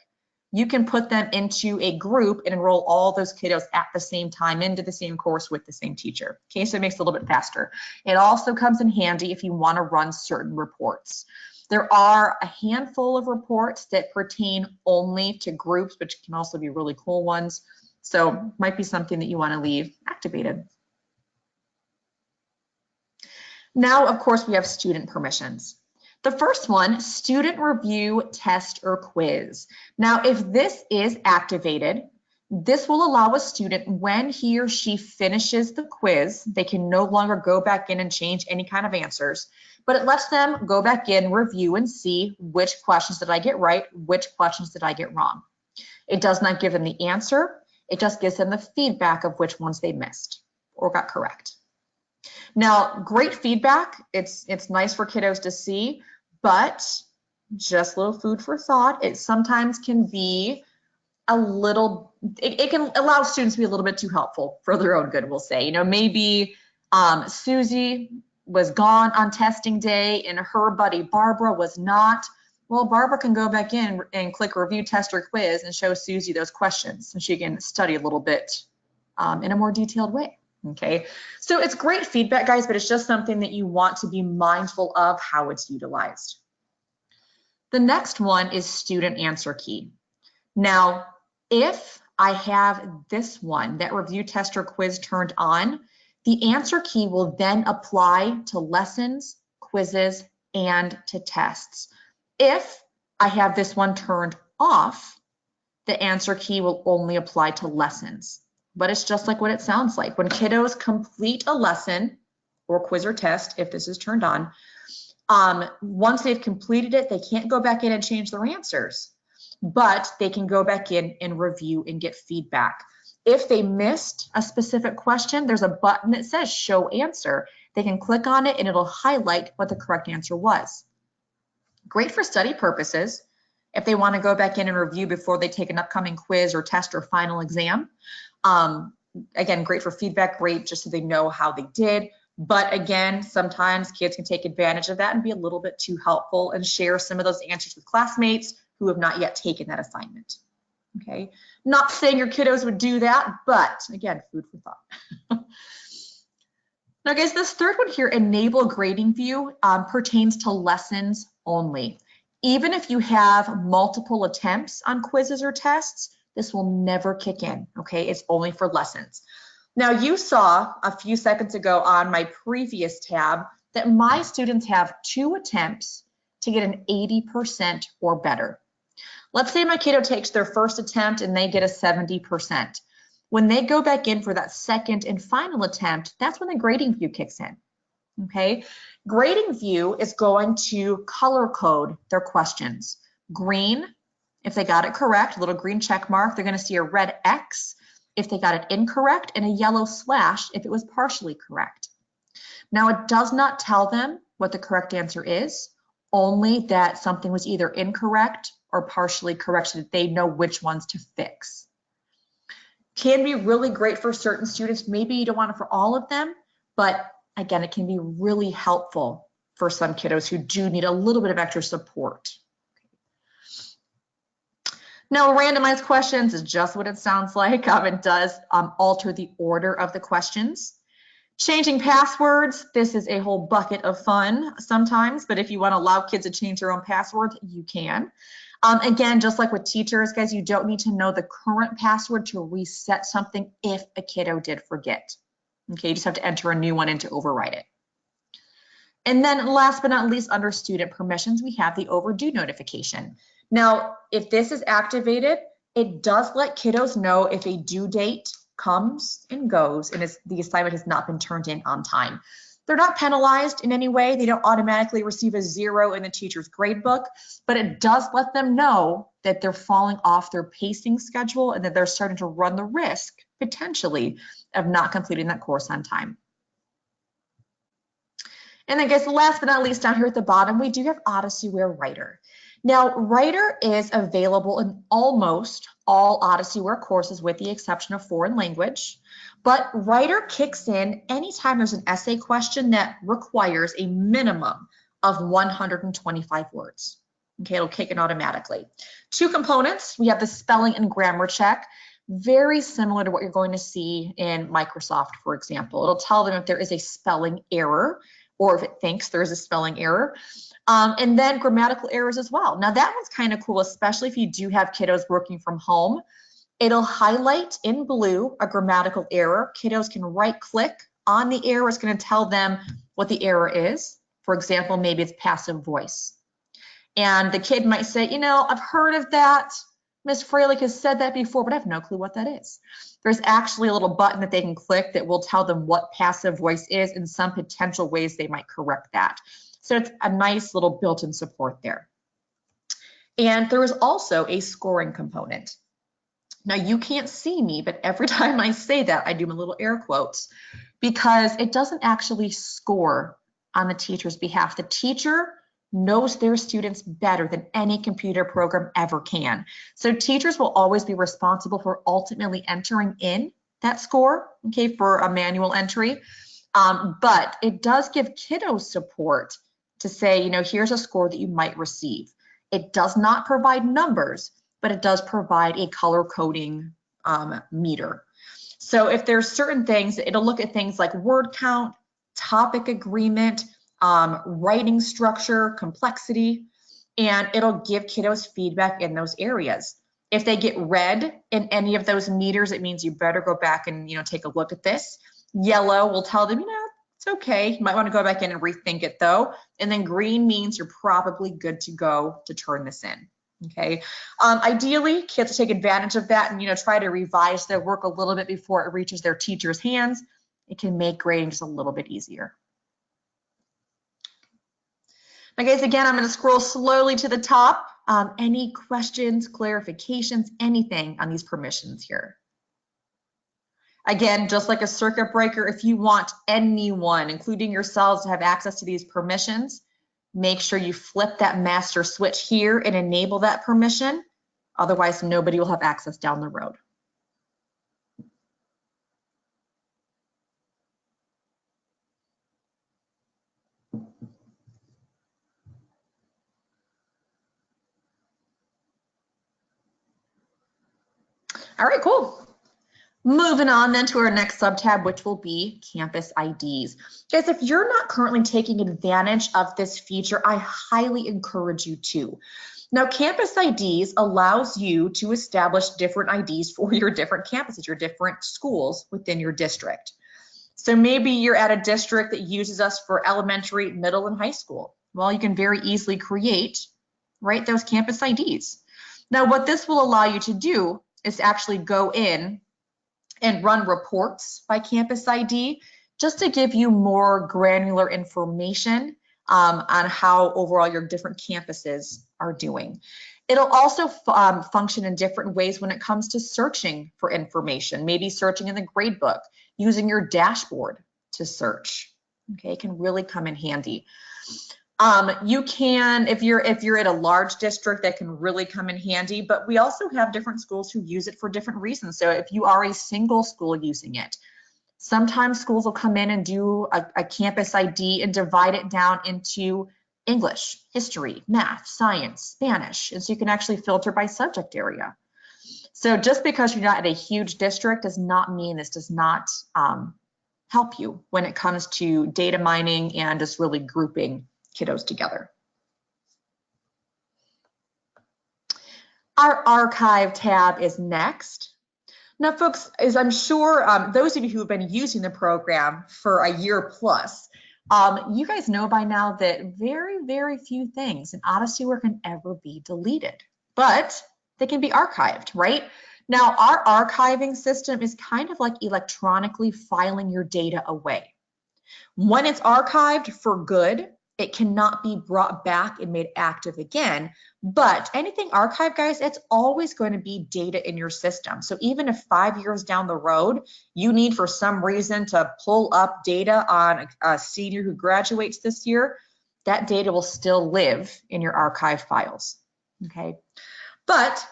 You can put them into a group and enroll all those kiddos at the same time into the same course with the same teacher. Okay, so it makes it a little bit faster. It also comes in handy if you want to run certain reports. There are a handful of reports that pertain only to groups, which can also be really cool ones. So might be something that you want to leave activated. Now, of course, we have student permissions. The first one, student review, test, or quiz. Now, if this is activated, this will allow a student, when he or she finishes the quiz, they can no longer go back in and change any kind of answers, but it lets them go back in, review, and see which questions did I get right, which questions did I get wrong. It does not give them the answer. It just gives them the feedback of which ones they missed or got correct. Now, great feedback. It's nice for kiddos to see, but just a little food for thought. It sometimes can be a little, it can allow students to be a little bit too helpful for their own good, we'll say. You know, maybe Susie was gone on testing day and her buddy Barbara was not. Well, Barbara can go back in and click review, test, or quiz and show Susie those questions so she can study a little bit in a more detailed way. Okay, so it's great feedback, guys, but it's just something that you want to be mindful of how it's utilized. The next one is student answer key. Now, if I have this one, that review, test, or quiz turned on, the answer key will then apply to lessons, quizzes, and to tests. If I have this one turned off, the answer key will only apply to lessons. But it's just like what it sounds like. When kiddos complete a lesson or quiz or test, if this is turned on, once they've completed it, they can't go back in and change their answers, but they can go back in and review and get feedback. If they missed a specific question, there's a button that says show answer. They can click on it and it'll highlight what the correct answer was. Great for study purposes. If they want to go back in and review before they take an upcoming quiz or test or final exam. Again, great for feedback, great just so they know how they did. But again, sometimes kids can take advantage of that and be a little bit too helpful and share some of those answers with classmates who have not yet taken that assignment. Okay, not saying your kiddos would do that, but again, food for thought. Now guys, this third one here, enable grading view, pertains to lessons only. Even if you have multiple attempts on quizzes or tests, this will never kick in, okay? It's only for lessons. Now you saw a few seconds ago on my previous tab that my students have 2 attempts to get an 80% or better. Let's say my kiddo takes their first attempt and they get a 70%. When they go back in for that second and final attempt, that's when the grading view kicks in, okay? Grading view is going to color code their questions. Green, if they got it correct, a little green check mark, they're gonna see a red X if they got it incorrect and a yellow slash if it was partially correct. Now it does not tell them what the correct answer is, only that something was either incorrect or partially correct so that they know which ones to fix. Can be really great for certain students. Maybe you don't want it for all of them, but again, it can be really helpful for some kiddos who do need a little bit of extra support. Now, randomized questions is just what it sounds like. It does alter the order of the questions. Changing passwords, this is a whole bucket of fun sometimes, but if you want to allow kids to change their own password, you can. Again, just like with teachers, guys, you don't need to know the current password to reset something if a kiddo did forget. Okay, you just have to enter a new one in to override it. And then last but not least, under student permissions, we have the overdue notification. Now, if this is activated, it does let kiddos know if a due date comes and goes and the assignment has not been turned in on time. They're not penalized in any way. They don't automatically receive a 0 in the teacher's grade book, but it does let them know that they're falling off their pacing schedule and that they're starting to run the risk, potentially, of not completing that course on time. And then guys, last but not least, down here at the bottom, we do have OdysseyWare Writer. Now, Writer is available in almost all OdysseyWare courses with the exception of foreign language, but Writer kicks in anytime there's an essay question that requires a minimum of 125 words. Okay, it'll kick in automatically. 2 components, we have the spelling and grammar check, very similar to what you're going to see in Microsoft, for example. It'll tell them if there is a spelling error or if it thinks there is a spelling error. And then grammatical errors as well. Now that one's kind of cool, especially if you do have kiddos working from home. It'll highlight in blue a grammatical error. Kiddos can right click on the error. It's going to tell them what the error is. For example, maybe it's passive voice. And the kid might say, you know, I've heard of that. Ms. Freilich has said that before, but I have no clue what that is. There's actually a little button that they can click that will tell them what passive voice is and some potential ways they might correct that. So it's a nice little built-in support there. And there is also a scoring component. Now you can't see me, but every time I say that, I do my little air quotes because it doesn't actually score on the teacher's behalf. The teacher knows their students better than any computer program ever can. So teachers will always be responsible for ultimately entering in that score, okay, for a manual entry. But it does give kiddos support to say, you know, here's a score that you might receive. It does not provide numbers, but it does provide a color coding meter. So if there's certain things, it'll look at things like word count, topic agreement, writing structure, complexity, and it'll give kiddos feedback in those areas. If they get red in any of those meters, it means you better go back and, you know, take a look at this. Yellow will tell them, you know, it's okay. You might want to go back in and rethink it though. And then green means you're probably good to go to turn this in. Okay. Ideally, kids take advantage of that and, you know, try to revise their work a little bit before it reaches their teacher's hands. It can make grading just a little bit easier. Now guys, again, I'm going to scroll slowly to the top. Any questions, clarifications, anything on these permissions here? Again, just like a circuit breaker, if you want anyone, including yourselves, to have access to these permissions, make sure you flip that master switch here and enable that permission. Otherwise, nobody will have access down the road. All right, cool. Moving on then to our next sub-tab, which will be campus IDs. Guys, if you're not currently taking advantage of this feature, I highly encourage you to. Now, campus IDs allows you to establish different IDs for your different campuses, your different schools within your district. So maybe you're at a district that uses us for elementary, middle, and high school. Well, you can very easily create, right, those campus IDs. Now, what this will allow you to do is actually go in and run reports by campus ID just to give you more granular information on how overall your different campuses are doing. It'll also function in different ways when it comes to searching for information, maybe searching in the gradebook, using your dashboard to search. Okay, it can really come in handy. You can, if you're at a large district, that can really come in handy, but we also have different schools who use it for different reasons. So if you are a single school using it, sometimes schools will come in and do a campus ID and divide it down into English, history, math, science, Spanish, and so you can actually filter by subject area. So just because you're not at a huge district does not mean this does not help you when it comes to data mining and just really grouping kiddos together. Our archive tab is next. Now, folks, as I'm sure those of you who have been using the program for a year plus, you guys know by now that very, very few things in OdysseyWare can ever be deleted, but they can be archived, right? Now, our archiving system is kind of like electronically filing your data away. When it's archived for good, it cannot be brought back and made active again. But anything archived, guys, it's always going to be data in your system. So even if 5 years down the road, you need for some reason to pull up data on a senior who graduates this year, that data will still live in your archive files, okay? But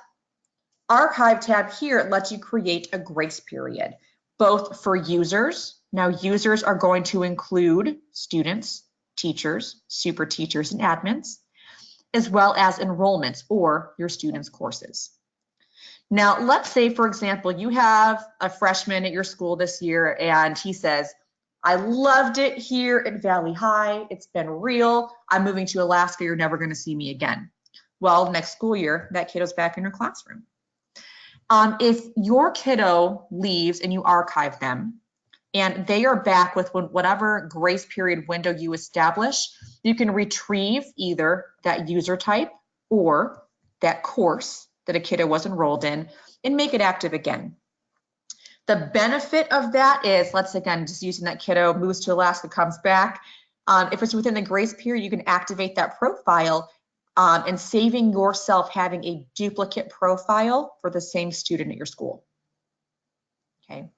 archive tab here, it lets you create a grace period, both for users. Now, users are going to include students, teachers, super teachers, and admins, as well as enrollments or your students' courses. Now, let's say, for example, you have a freshman at your school this year and he says, I loved it here at Valley High. It's been real. I'm moving to Alaska. You're never going to see me again. Well, next school year, that kiddo's back in your classroom. If your kiddo leaves and you archive them, and they are back with whatever grace period window you establish, you can retrieve either that user type or that course that a kiddo was enrolled in and make it active again. The benefit of that is, let's again, just using that kiddo, moves to Alaska, comes back. If it's within the grace period, you can activate that profile and saving yourself having a duplicate profile for the same student at your school, okay?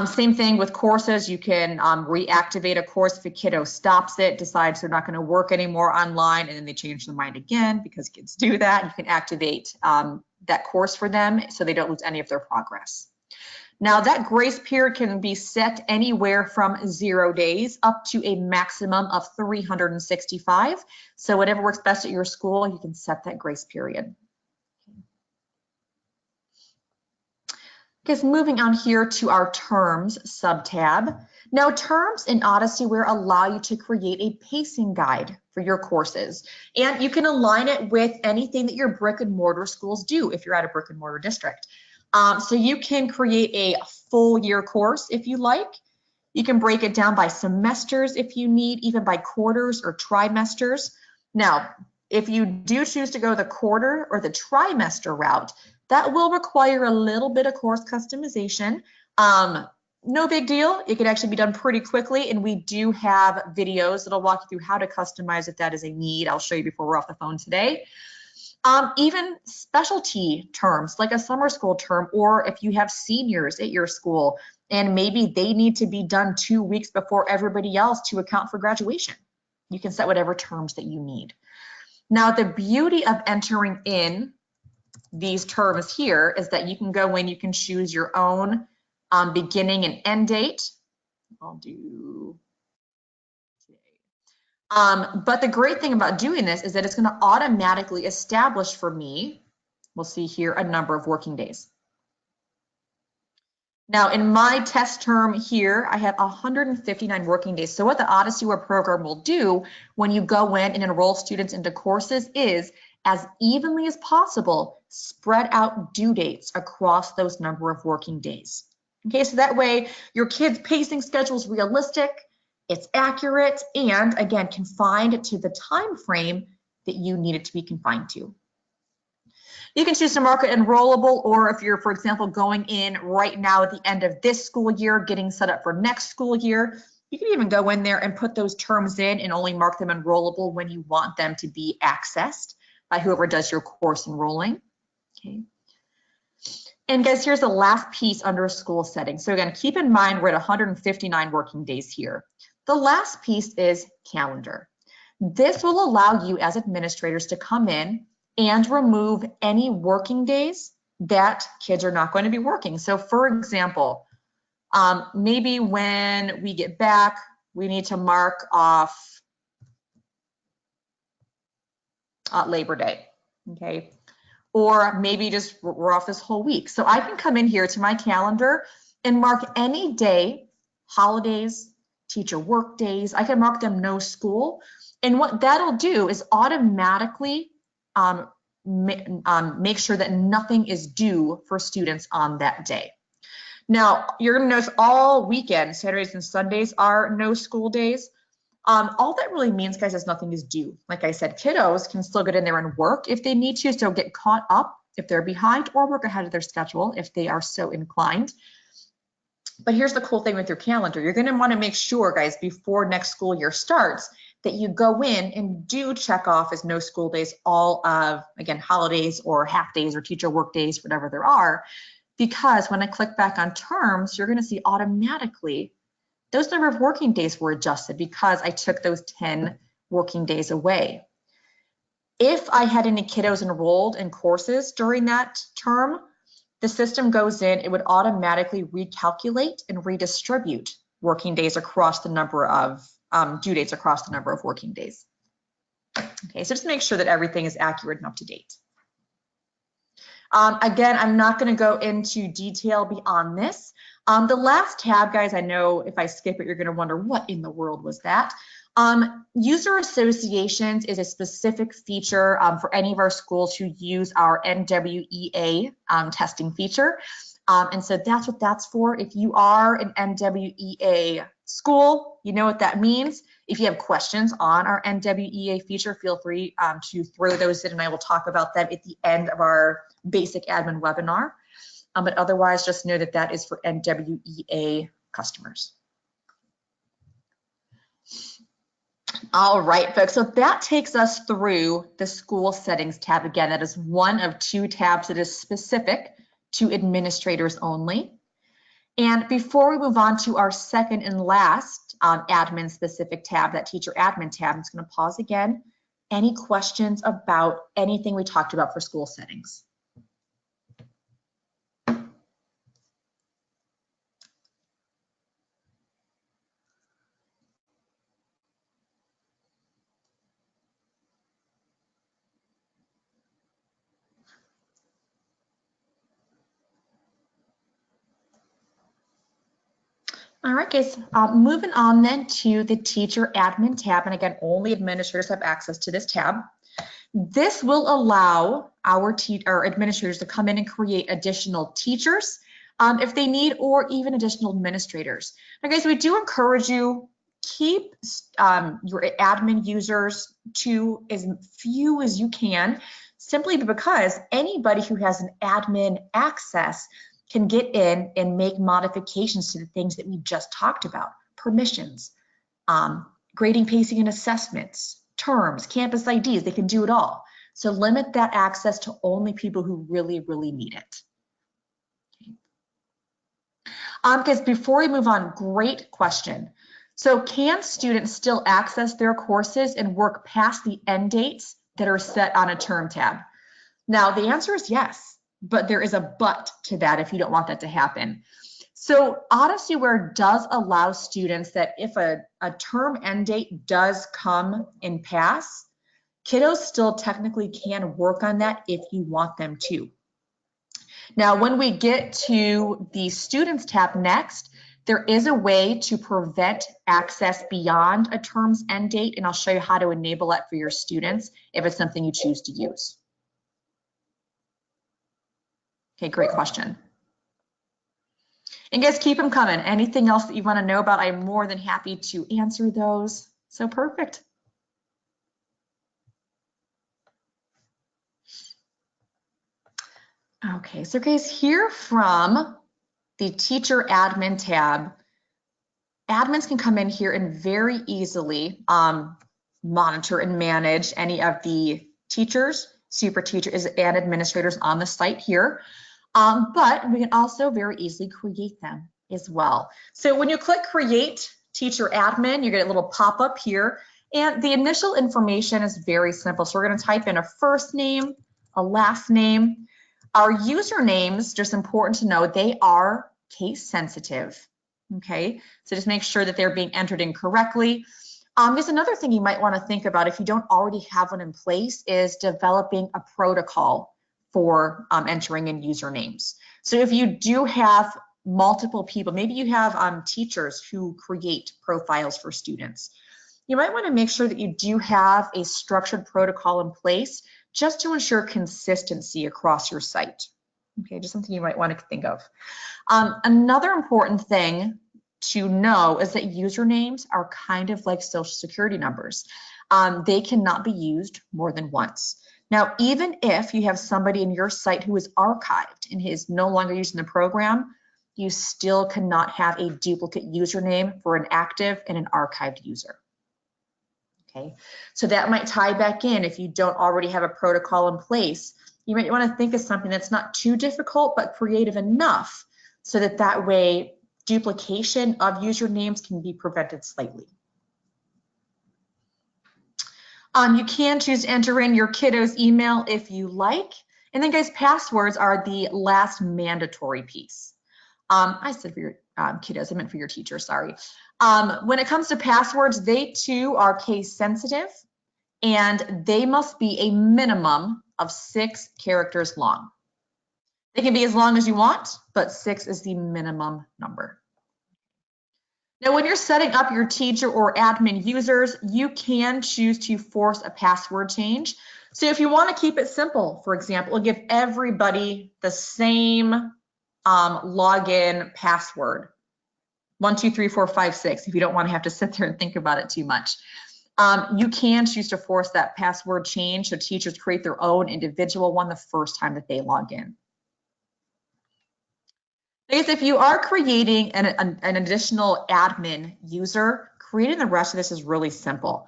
Same thing with courses. You can reactivate a course if a kiddo stops it, decides they're not going to work anymore online, and then they change their mind again, because kids do that. You can activate that course for them so they don't lose any of their progress. Now, that grace period can be set anywhere from 0 days up to a maximum of 365. So whatever works best at your school, you can set that grace period. Because moving on here to our terms sub-tab. Now, terms in OdysseyWare allow you to create a pacing guide for your courses, and you can align it with anything that your brick and mortar schools do if you're at a brick and mortar district. So you can create a full year course if you like. You can break it down by semesters if you need, even by quarters or trimesters. Now, if you do choose to go the quarter or the trimester route, that will require a little bit of course customization. No big deal. It can actually be done pretty quickly, and we do have videos that'll walk you through how to customize if that is a need. I'll show you before we're off the phone today. Even specialty terms like a summer school term, or if you have seniors at your school and maybe they need to be done 2 weeks before everybody else to account for graduation, you can set whatever terms that you need. Now, the beauty of entering in these terms here is that you can go in, you can choose your own beginning and end date. I'll do today. But the great thing about doing this is that it's going to automatically establish for me, we'll see here, a number of working days. Now, in my test term here, I have 159 working days. So what the Odyssey Aware program will do when you go in and enroll students into courses is, as evenly as possible, spread out due dates across those number of working days. Okay, so that way your kids' pacing schedule is realistic, it's accurate, and again, confined to the time frame that you need it to be confined to. You can choose to mark it enrollable, or if you're, for example, going in right now at the end of this school year, getting set up for next school year, you can even go in there and put those terms in and only mark them enrollable when you want them to be accessed by whoever does your course enrolling. Okay. And guys, here's the last piece under school setting. So again, keep in mind we're at 159 working days here. The last piece is calendar. This will allow you as administrators to come in and remove any working days that kids are not going to be working. So for example, maybe when we get back, we need to mark off Labor Day, okay? Or maybe just we're off this whole week. So I can come in here to my calendar and mark any day, holidays, teacher work days, I can mark them no school. And what that'll do is automatically make sure that nothing is due for students on that day. Now, you're gonna notice all weekends, Saturdays and Sundays are no school days. All that really means, guys, is nothing is due. Like I said, kiddos can still get in there and work if they need to, so get caught up if they're behind, or work ahead of their schedule if they are so inclined. But here's the cool thing with your calendar. You're gonna wanna make sure, guys, before next school year starts, that you go in and do check off as no school days all of, again, holidays or half days or teacher work days, whatever there are, because when I click back on terms, you're gonna see automatically those number of working days were adjusted because I took those 10 working days away. If I had any kiddos enrolled in courses during that term, the system goes in, it would automatically recalculate and redistribute working days across the number of due dates across the number of working days. Okay, so just make sure that everything is accurate and up to date. Again, I'm not going to go into detail beyond this. The last tab, guys, I know if I skip it, you're going to wonder what in the world was that. User associations is a specific feature for any of our schools who use our NWEA testing feature. And so that's what that's for. If you are an NWEA school, you know what that means. If you have questions on our NWEA feature, feel free to throw those in and I will talk about them at the end of our basic admin webinar. But otherwise, just know that that is for NWEA customers. All right, folks, so that takes us through the school settings tab. Again, that is one of two tabs that is specific to administrators only. And before we move on to our second and last admin specific tab, that teacher admin tab, I'm just going to pause again. Any questions about anything we talked about for school settings? All right, guys, moving on then to the teacher admin tab. And again, only administrators have access to this tab. This will allow our administrators to come in and create additional teachers if they need, or even additional administrators. Now, guys, we do encourage you, keep your admin users to as few as you can, simply because anybody who has an admin access can get in and make modifications to the things that we just talked about: permissions, grading, pacing, and assessments, terms, campus IDs. They can do it all. So limit that access to only people who really, really need it. Guys, before we move on, great question. So can students still access their courses and work past the end dates that are set on a term tab? Now, the answer is yes, but there is a but to that if you don't want that to happen. So Odyssey Aware does allow students that if a term end date does come and pass, kiddos still technically can work on that if you want them to. Now, when we get to the Students tab next, there is a way to prevent access beyond a term's end date, and I'll show you how to enable that for your students if it's something you choose to use. Okay, great question. And guys, keep them coming. Anything else that you want to know about, I'm more than happy to answer those. So perfect. Okay, so guys, here from the Teacher Admin tab, admins can come in here and very easily monitor and manage any of the teachers, super teachers, and administrators on the site here. But we can also very easily create them as well. So when you click Create Teacher Admin, you get a little pop-up here, and the initial information is very simple. So we're going to type in a first name, a last name. Our usernames, just important to know, they are case sensitive. Okay, so just make sure that they're being entered in correctly. There's another thing you might want to think about if you don't already have one in place is developing a protocol for entering in usernames. So if you do have multiple people, maybe you have teachers who create profiles for students, you might want to make sure that you do have a structured protocol in place just to ensure consistency across your site. Okay, just something you might want to think of. Another important thing to know is that usernames are kind of like social security numbers. They cannot be used more than once. Now, even if you have somebody in your site who is archived and is no longer using the program, you still cannot have a duplicate username for an active and an archived user. Okay, so that might tie back in if you don't already have a protocol in place. You might want to think of something that's not too difficult but creative enough so that that way duplication of usernames can be prevented slightly. You can choose to enter in your kiddo's email if you like. And then guys, passwords are the last mandatory piece. I said for your kiddos, I meant for your teacher, sorry. When it comes to passwords, they too are case sensitive and they must be a minimum of 6 characters long. They can be as long as you want, but 6 is the minimum number. Now, when you're setting up your teacher or admin users, you can choose to force a password change. So if you want to keep it simple, for example, give everybody the same login password, 1, 2, 3, 4, 5, 6, if you don't want to have to sit there and think about it too much. You can choose to force that password change so teachers create their own individual one the first time that they log in. Because if you are creating an additional admin user, creating the rest of this is really simple.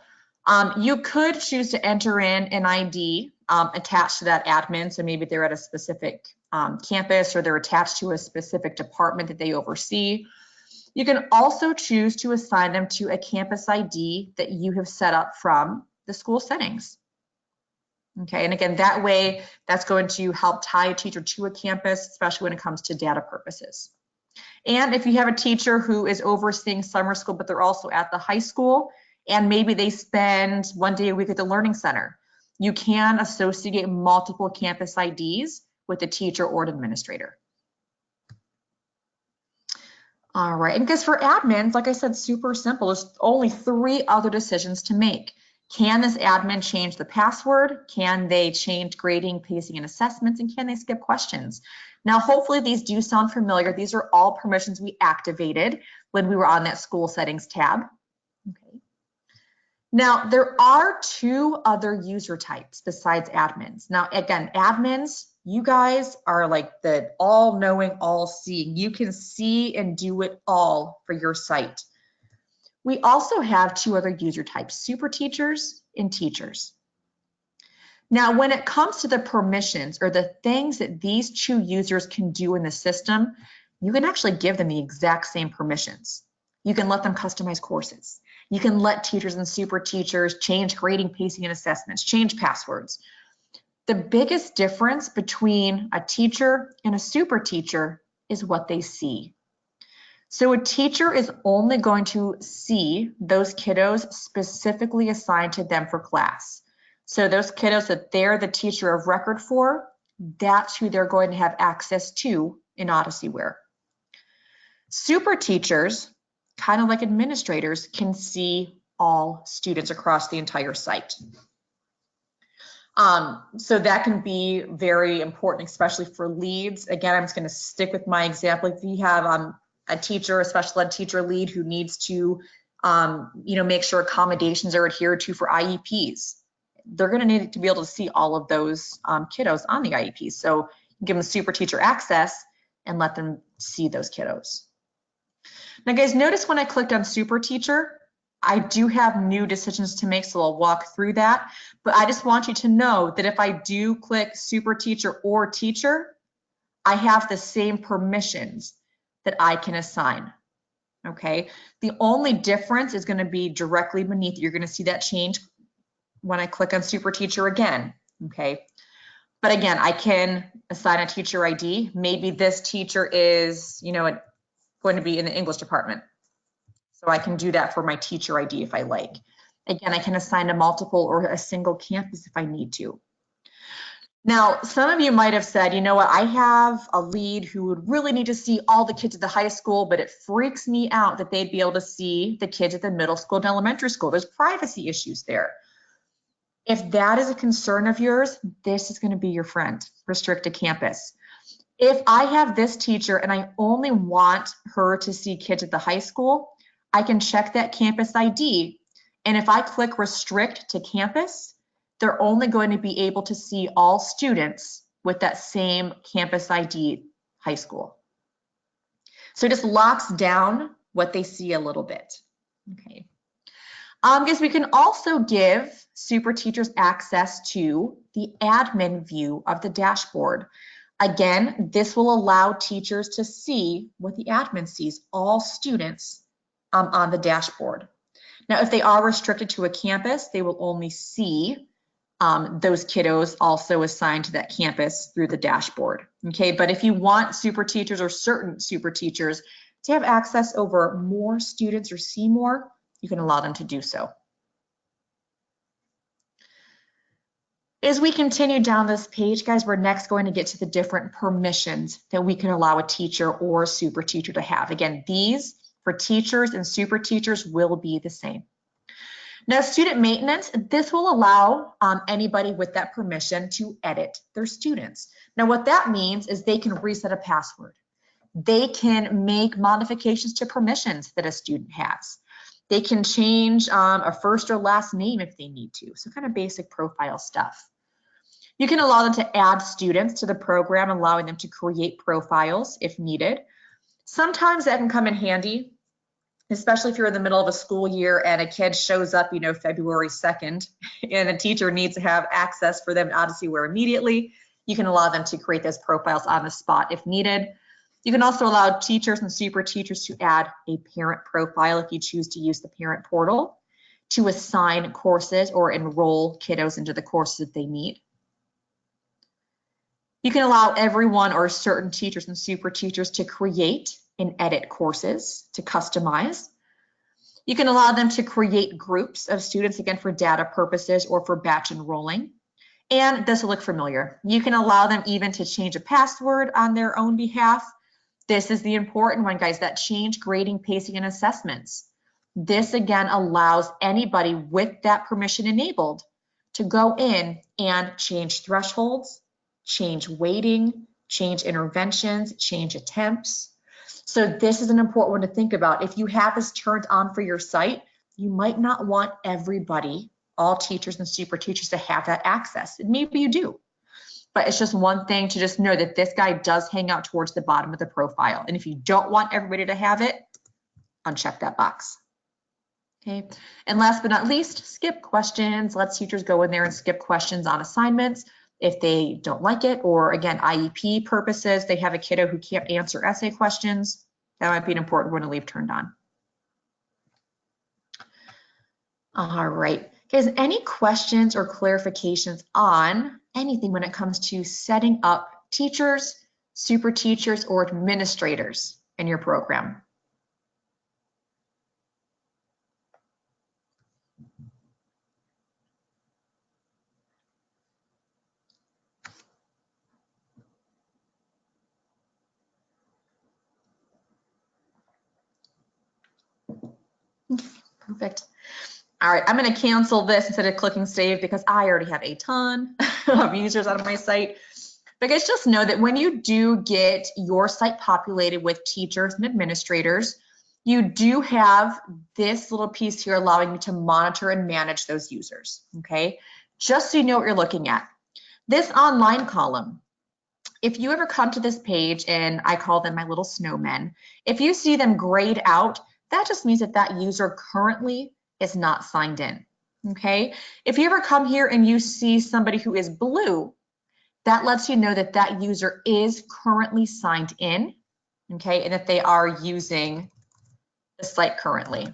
You could choose to enter in an ID attached to that admin. So maybe they're at a specific campus or they're attached to a specific department that they oversee. You can also choose to assign them to a campus ID that you have set up from the school settings. Okay, and again, that way, that's going to help tie a teacher to a campus, especially when it comes to data purposes. And if you have a teacher who is overseeing summer school, but they're also at the high school, and maybe they spend 1 day a week at the Learning Center, you can associate multiple campus IDs with the teacher or administrator. All right, and because for admins, like I said, super simple. There's only 3 other decisions to make. Can this admin change the password? Can they change grading, pacing, and assessments? And can they skip questions? Now, hopefully these do sound familiar. These are all permissions we activated when we were on that school settings tab. Okay. Now, there are 2 other user types besides admins. Now, again, admins, you guys are like the all-knowing, all-seeing. You can see and do it all for your site. We also have 2 other user types, super teachers and teachers. Now, when it comes to the permissions or the things that these 2 users can do in the system, you can actually give them the exact same permissions. You can let them customize courses. You can let teachers and super teachers change grading, pacing, and assessments, change passwords. The biggest difference between a teacher and a super teacher is what they see. So a teacher is only going to see those kiddos specifically assigned to them for class. So those kiddos that they're the teacher of record for, that's who they're going to have access to in OdysseyWare. Super teachers, kind of like administrators, can see all students across the entire site. So that can be very important, especially for leads. Again, I'm just going to stick with my example. If you have a teacher, a special ed teacher lead who needs to, make sure accommodations are adhered to for IEPs, they're going to need to be able to see all of those kiddos on the IEPs. So give them super teacher access and let them see those kiddos. Now, guys, notice when I clicked on super teacher, I do have new decisions to make, so I'll walk through that. But I just want you to know that if I do click super teacher or teacher, I have the same permissions that I can assign. Okay, the only difference is going to be directly beneath. You're going to see that change when I click on super teacher again. Okay, but again, I can assign a teacher ID. Maybe this teacher is, going to be in the English department. So I can do that for my teacher ID if I like. Again, I can assign a multiple or a single campus if I need to. Now, some of you might have said, you know what, I have a lead who would really need to see all the kids at the high school, but it freaks me out that they'd be able to see the kids at the middle school and elementary school. There's privacy issues there. If that is a concern of yours, this is going to be your friend, Restricted Campus. If I have this teacher and I only want her to see kids at the high school, I can check that campus ID. And if I click restrict to campus, they're only going to be able to see all students with that same campus ID high school. So it just locks down what they see a little bit. Okay. Because we can also give super teachers access to the admin view of the dashboard. Again, this will allow teachers to see what the admin sees, all students on the dashboard. Now, if they are restricted to a campus, they will only see those kiddos also assigned to that campus through the dashboard. Okay, but if you want super teachers or certain super teachers to have access over more students or see more, you can allow them to do so. As we continue down this page, guys, we're next going to get to the different permissions that we can allow a teacher or a super teacher to have. Again, these for teachers and super teachers will be the same. Now, student maintenance, this will allow anybody with that permission to edit their students. Now, what that means is they can reset a password. They can make modifications to permissions that a student has. They can change a first or last name if they need to. So kind of basic profile stuff. You can allow them to add students to the program, allowing them to create profiles if needed. Sometimes that can come in handy, especially if you're in the middle of a school year and a kid shows up, February 2nd, and a teacher needs to have access for them to OdysseyWare immediately. You can allow them to create those profiles on the spot if needed. You can also allow teachers and super teachers to add a parent profile if you choose to use the parent portal to assign courses or enroll kiddos into the courses that they need. You can allow everyone or certain teachers and super teachers to create and edit courses to customize. You can allow them to create groups of students, again, for data purposes or for batch enrolling. And this will look familiar. You can allow them even to change a password on their own behalf. This is the important one, guys, that change grading, pacing, and assessments. This, again, allows anybody with that permission enabled to go in and change thresholds, change weighting, change interventions, change attempts. So this is an important one to think about. If you have this turned on for your site, you might not want everybody, all teachers and super teachers, to have that access. Maybe you do, but it's just one thing to just know that this guy does hang out towards the bottom of the profile. And if you don't want everybody to have it, uncheck that box. Okay, and last but not least, skip questions. Let teachers go in there and skip questions on assignments if they don't like it, or again, IEP purposes, they have a kiddo who can't answer essay questions. That might be an important one to leave turned on. All right, guys, any questions or clarifications on anything when it comes to setting up teachers, super teachers, or administrators in your program? Perfect. All right, I'm going to cancel this instead of clicking save because I already have a ton of users on my site. But guys, just know that when you do get your site populated with teachers and administrators, you do have this little piece here allowing you to monitor and manage those users, okay? Just so you know what you're looking at. This online column, if you ever come to this page, and I call them my little snowmen, if you see them grayed out, that just means that that user currently is not signed in, okay? If you ever come here and you see somebody who is blue, that lets you know that that user is currently signed in, okay, and that they are using the site currently.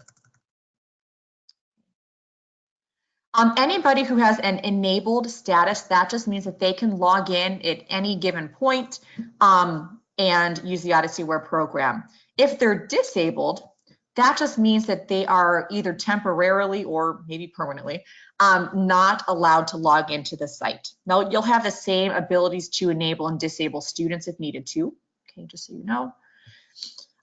Anybody who has an enabled status, that just means that they can log in at any given point and use the Odyssey Web program. If they're disabled, that just means that they are either temporarily or maybe permanently not allowed to log into the site. Now, you'll have the same abilities to enable and disable students if needed to, okay, just so you know.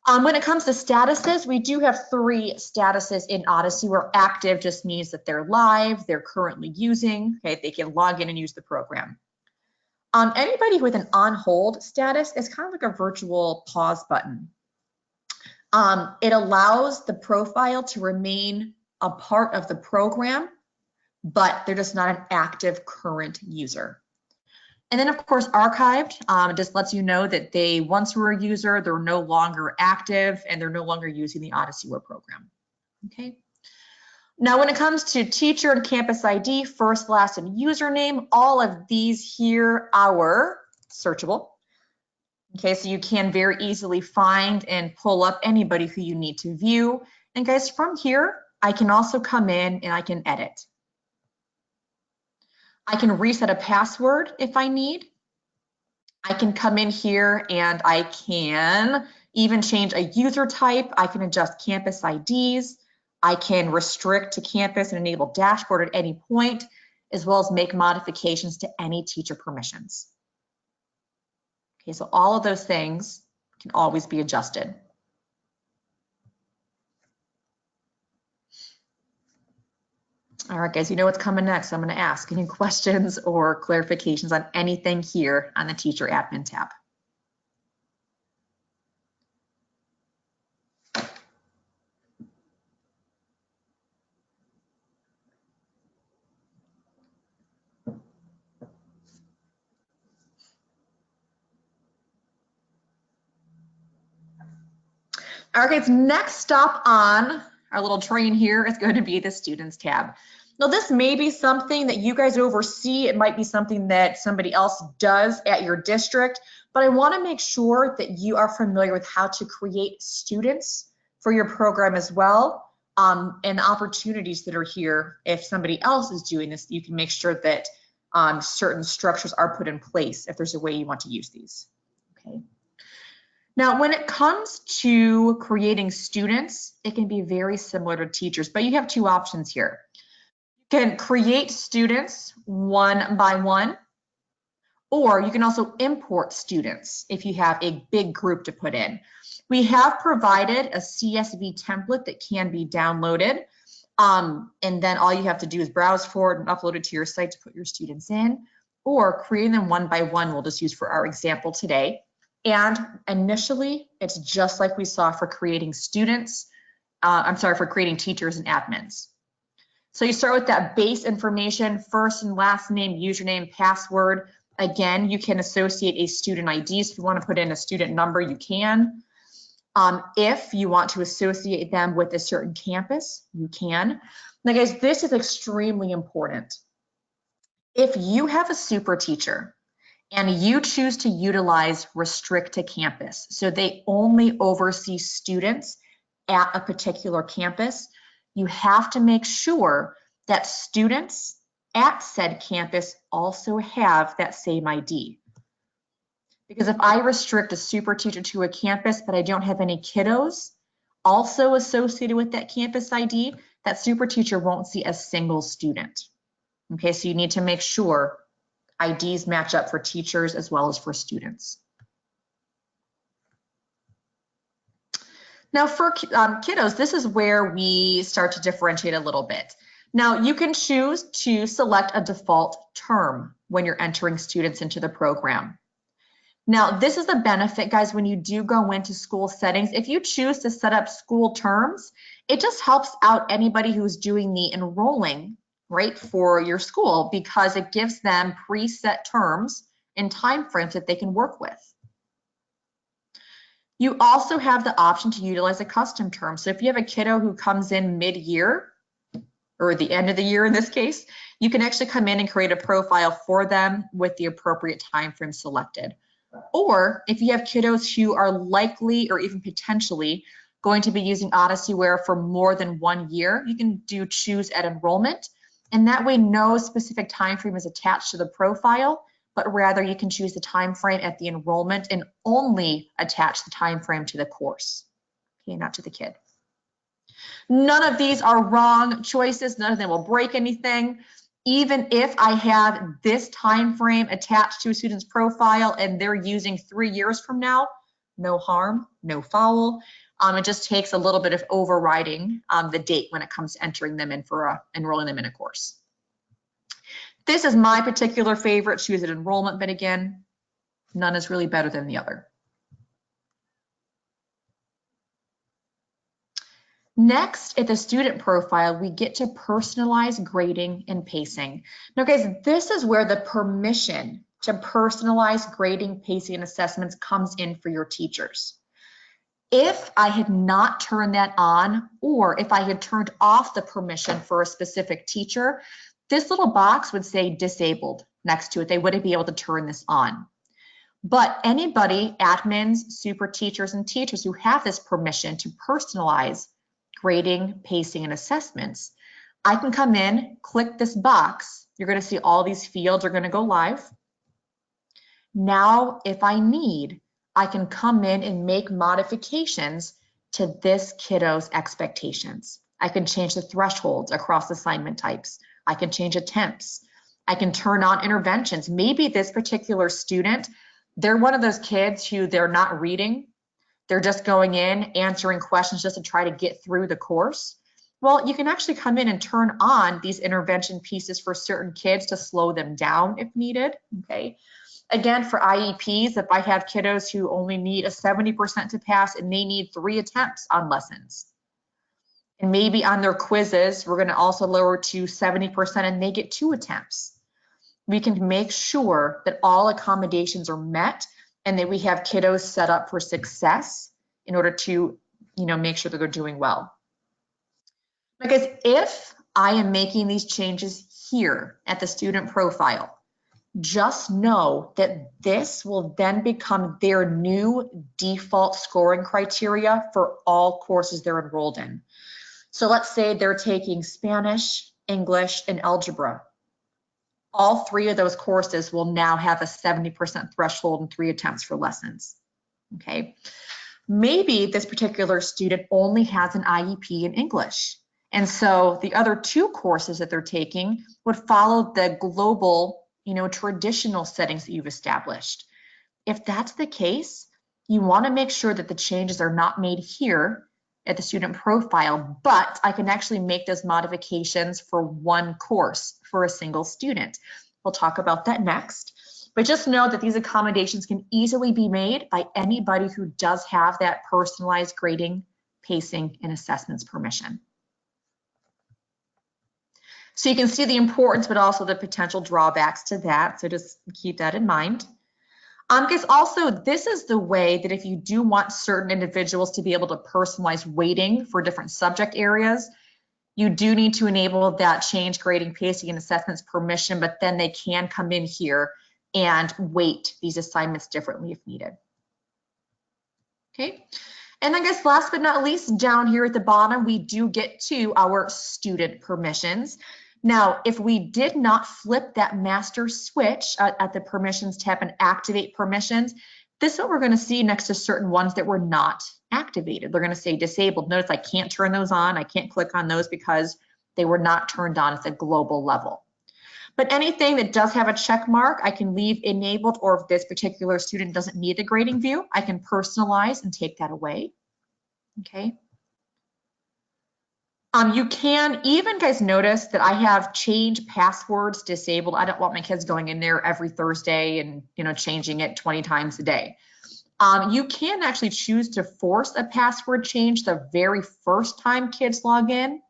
When it comes to statuses, we do have 3 statuses in Odyssey where active just means that they're live, they're currently using, okay, they can log in and use the program. Anybody with an on hold status is kind of like a virtual pause button. It allows the profile to remain a part of the program, but they're just not an active current user. And then of course, archived just lets you know that they once were a user, they're no longer active, and they're no longer using the Odyssey Web program, okay? Now, when it comes to teacher and campus ID, first, last, and username, all of these here are searchable. Okay, so you can very easily find and pull up anybody who you need to view. And guys, from here, I can also come in and I can edit. I can reset a password if I need. I can come in here and I can even change a user type. I can adjust campus IDs. I can restrict to campus and enable dashboard at any point, as well as make modifications to any teacher permissions. Okay, so all of those things can always be adjusted. All right, guys, you know what's coming next. I'm going to ask any questions or clarifications on anything here on the Teacher Admin tab. All right, guys, next stop on our little train here is going to be the Students tab. Now, this may be something that you guys oversee. It might be something that somebody else does at your district, but I want to make sure that you are familiar with how to create students for your program as well, and opportunities that are here. If somebody else is doing this, you can make sure that certain structures are put in place if there's a way you want to use these. Okay. Now, when it comes to creating students, it can be very similar to teachers, but you have 2 options here. You can create students one by one, or you can also import students if you have a big group to put in. We have provided a CSV template that can be downloaded, and then all you have to do is browse for it and upload it to your site to put your students in, or creating them one by one we'll just use for our example today. And initially, it's just like we saw for creating students, for creating teachers and admins. So you start with that base information, first and last name, username, password. Again, you can associate a student ID. So if you want to put in a student number, you can. If you want to associate them with a certain campus, you can. Now guys, this is extremely important. If you have a super teacher and you choose to utilize restrict to campus, so they only oversee students at a particular campus, you have to make sure that students at said campus also have that same ID. Because if I restrict a super teacher to a campus, but I don't have any kiddos also associated with that campus ID, that super teacher won't see a single student. Okay, so you need to make sure IDs match up for teachers as well as for students. Now for kiddos, this is where we start to differentiate a little bit. Now you can choose to select a default term when you're entering students into the program. Now this is a benefit, guys, when you do go into school settings. If you choose to set up school terms, it just helps out anybody who's doing the enrolling, right, for your school, because it gives them preset terms and timeframes that they can work with. You also have the option to utilize a custom term. So if you have a kiddo who comes in mid-year, or the end of the year in this case, you can actually come in and create a profile for them with the appropriate time frame selected. Or if you have kiddos who are likely or even potentially going to be using OdysseyWare for more than 1 year, you can do choose at enrollment, and that way no specific time frame is attached to the profile, but rather you can choose the time frame at the enrollment and only attach the time frame to the course, okay, not to the kid. None of these are wrong choices. None of them will break anything. Even if I have this time frame attached to a student's profile and they're using 3 years from now, no harm, no foul. It just takes a little bit of overriding the date when it comes to entering them in for enrolling them in a course. This is my particular favorite, choose at enrollment, but again, none is really better than the other. Next, at the student profile, we get to personalize grading and pacing. Now guys, this is where the permission to personalize grading, pacing, and assessments comes in for your teachers. If I had not turned that on, or if I had turned off the permission for a specific teacher, this little box would say disabled next to it. They wouldn't be able to turn this on. But anybody, admins, super teachers, and teachers who have this permission to personalize grading, pacing, and assessments, I can come in, click this box. You're going to see all these fields are going to go live. Now, if I need, I can come in and make modifications to this kiddo's expectations. I can change the thresholds across assignment types. I can change attempts. I can turn on interventions. Maybe this particular student, they're one of those kids who they're not reading. They're just going in, answering questions just to try to get through the course. Well, you can actually come in and turn on these intervention pieces for certain kids to slow them down if needed, okay? Again, for IEPs, if I have kiddos who only need a 70% to pass and they need 3 attempts on lessons, and maybe on their quizzes, we're going to also lower to 70% and they get 2 attempts. We can make sure that all accommodations are met and that we have kiddos set up for success in order to, make sure that they're doing well. Because if I am making these changes here at the student profile, just know that this will then become their new default scoring criteria for all courses they're enrolled in. So let's say they're taking Spanish, English, and algebra. All 3 of those courses will now have a 70% threshold and 3 attempts for lessons, okay? Maybe this particular student only has an IEP in English. And so the other 2 courses that they're taking would follow the global, traditional settings that you've established. If that's the case, you want to make sure that the changes are not made here at the student profile, but I can actually make those modifications for 1 course for a single student. We'll talk about that next, but just know that these accommodations can easily be made by anybody who does have that personalized grading, pacing, and assessments permission. So you can see the importance, but also the potential drawbacks to that. So just keep that in mind. Because also this is the way that if you do want certain individuals to be able to personalize weighting for different subject areas, you do need to enable that change grading, pacing, and assessments permission, but then they can come in here and weight these assignments differently if needed. Okay. And then guys, last but not least, down here at the bottom, we do get to our student permissions. Now, if we did not flip that master switch at the permissions tab and activate permissions, this is what we're going to see next to certain ones that were not activated. They're going to say disabled. Notice I can't turn those on. I can't click on those because they were not turned on at the global level. But anything that does have a check mark, I can leave enabled, or if this particular student doesn't need the grading view, I can personalize and take that away. okay? You can even, guys, notice that I have change passwords disabled. I don't want my kids going in there every Thursday and, you know, changing it 20 times a day. You can actually choose to force a password change the very first time kids log in,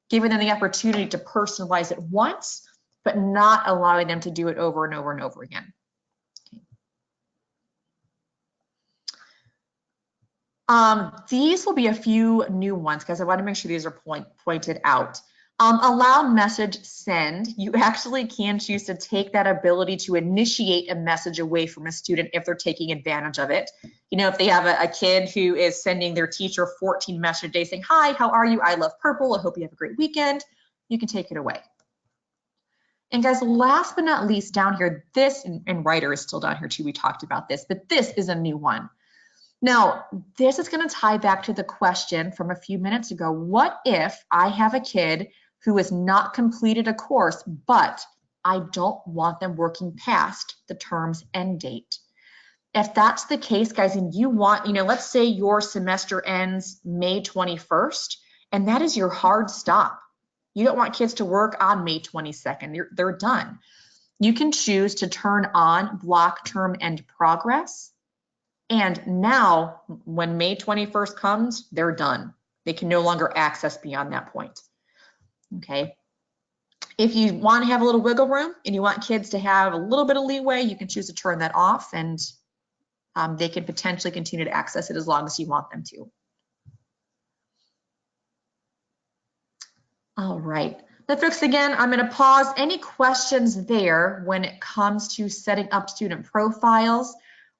giving them the opportunity to personalize it once, but not allowing them to do it over and over and over again. These will be a few new ones because I want to make sure these are pointed out. Allow message send. You actually can choose to take that ability to initiate a message away from a student if they're taking advantage of it. You know, if they have a kid who is sending their teacher 14 messages a day saying, hi, how are you? I love purple. I hope you have a great weekend. You can take it away. And guys, last but not least down here, this, and writer is still down here too, we talked about this, but this is a new one. Now, this is going to tie back to the question from a few minutes ago. What if I have a kid who has not completed a course, but I don't want them working past the term's end date? If that's the case, guys, and you want, you know, let's say your semester ends May 21st, and that is your hard stop. You don't want kids to work on May 22nd. They're done. You can choose to turn on block term end progress. And now when May 21st comes, they're done. They can no longer access beyond that point. Okay. If you want to have a little wiggle room and you want kids to have a little bit of leeway, you can choose to turn that off, and they can potentially continue to access it as long as you want them to. All right. Now, folks, again, I'm going to pause. Any questions there when it comes to setting up student profiles,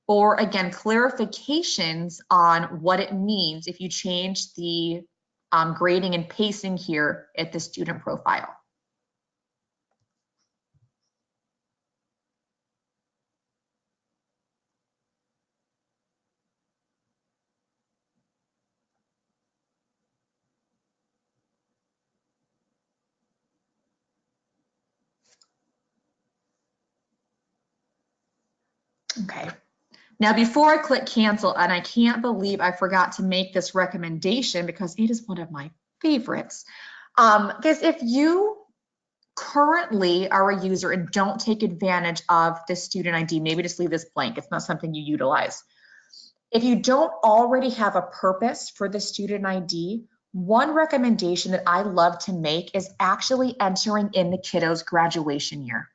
or again, clarifications on what it means if you change the grading and pacing here at the student profile? Okay. Now, before I click cancel, and I can't believe I forgot to make this recommendation because it is one of my favorites. Because if you currently are a user and don't take advantage of the student ID, maybe just leave this blank. It's not something you utilize. If you don't already have a purpose for the student ID, one recommendation that I love to make is actually entering in the kiddo's graduation year.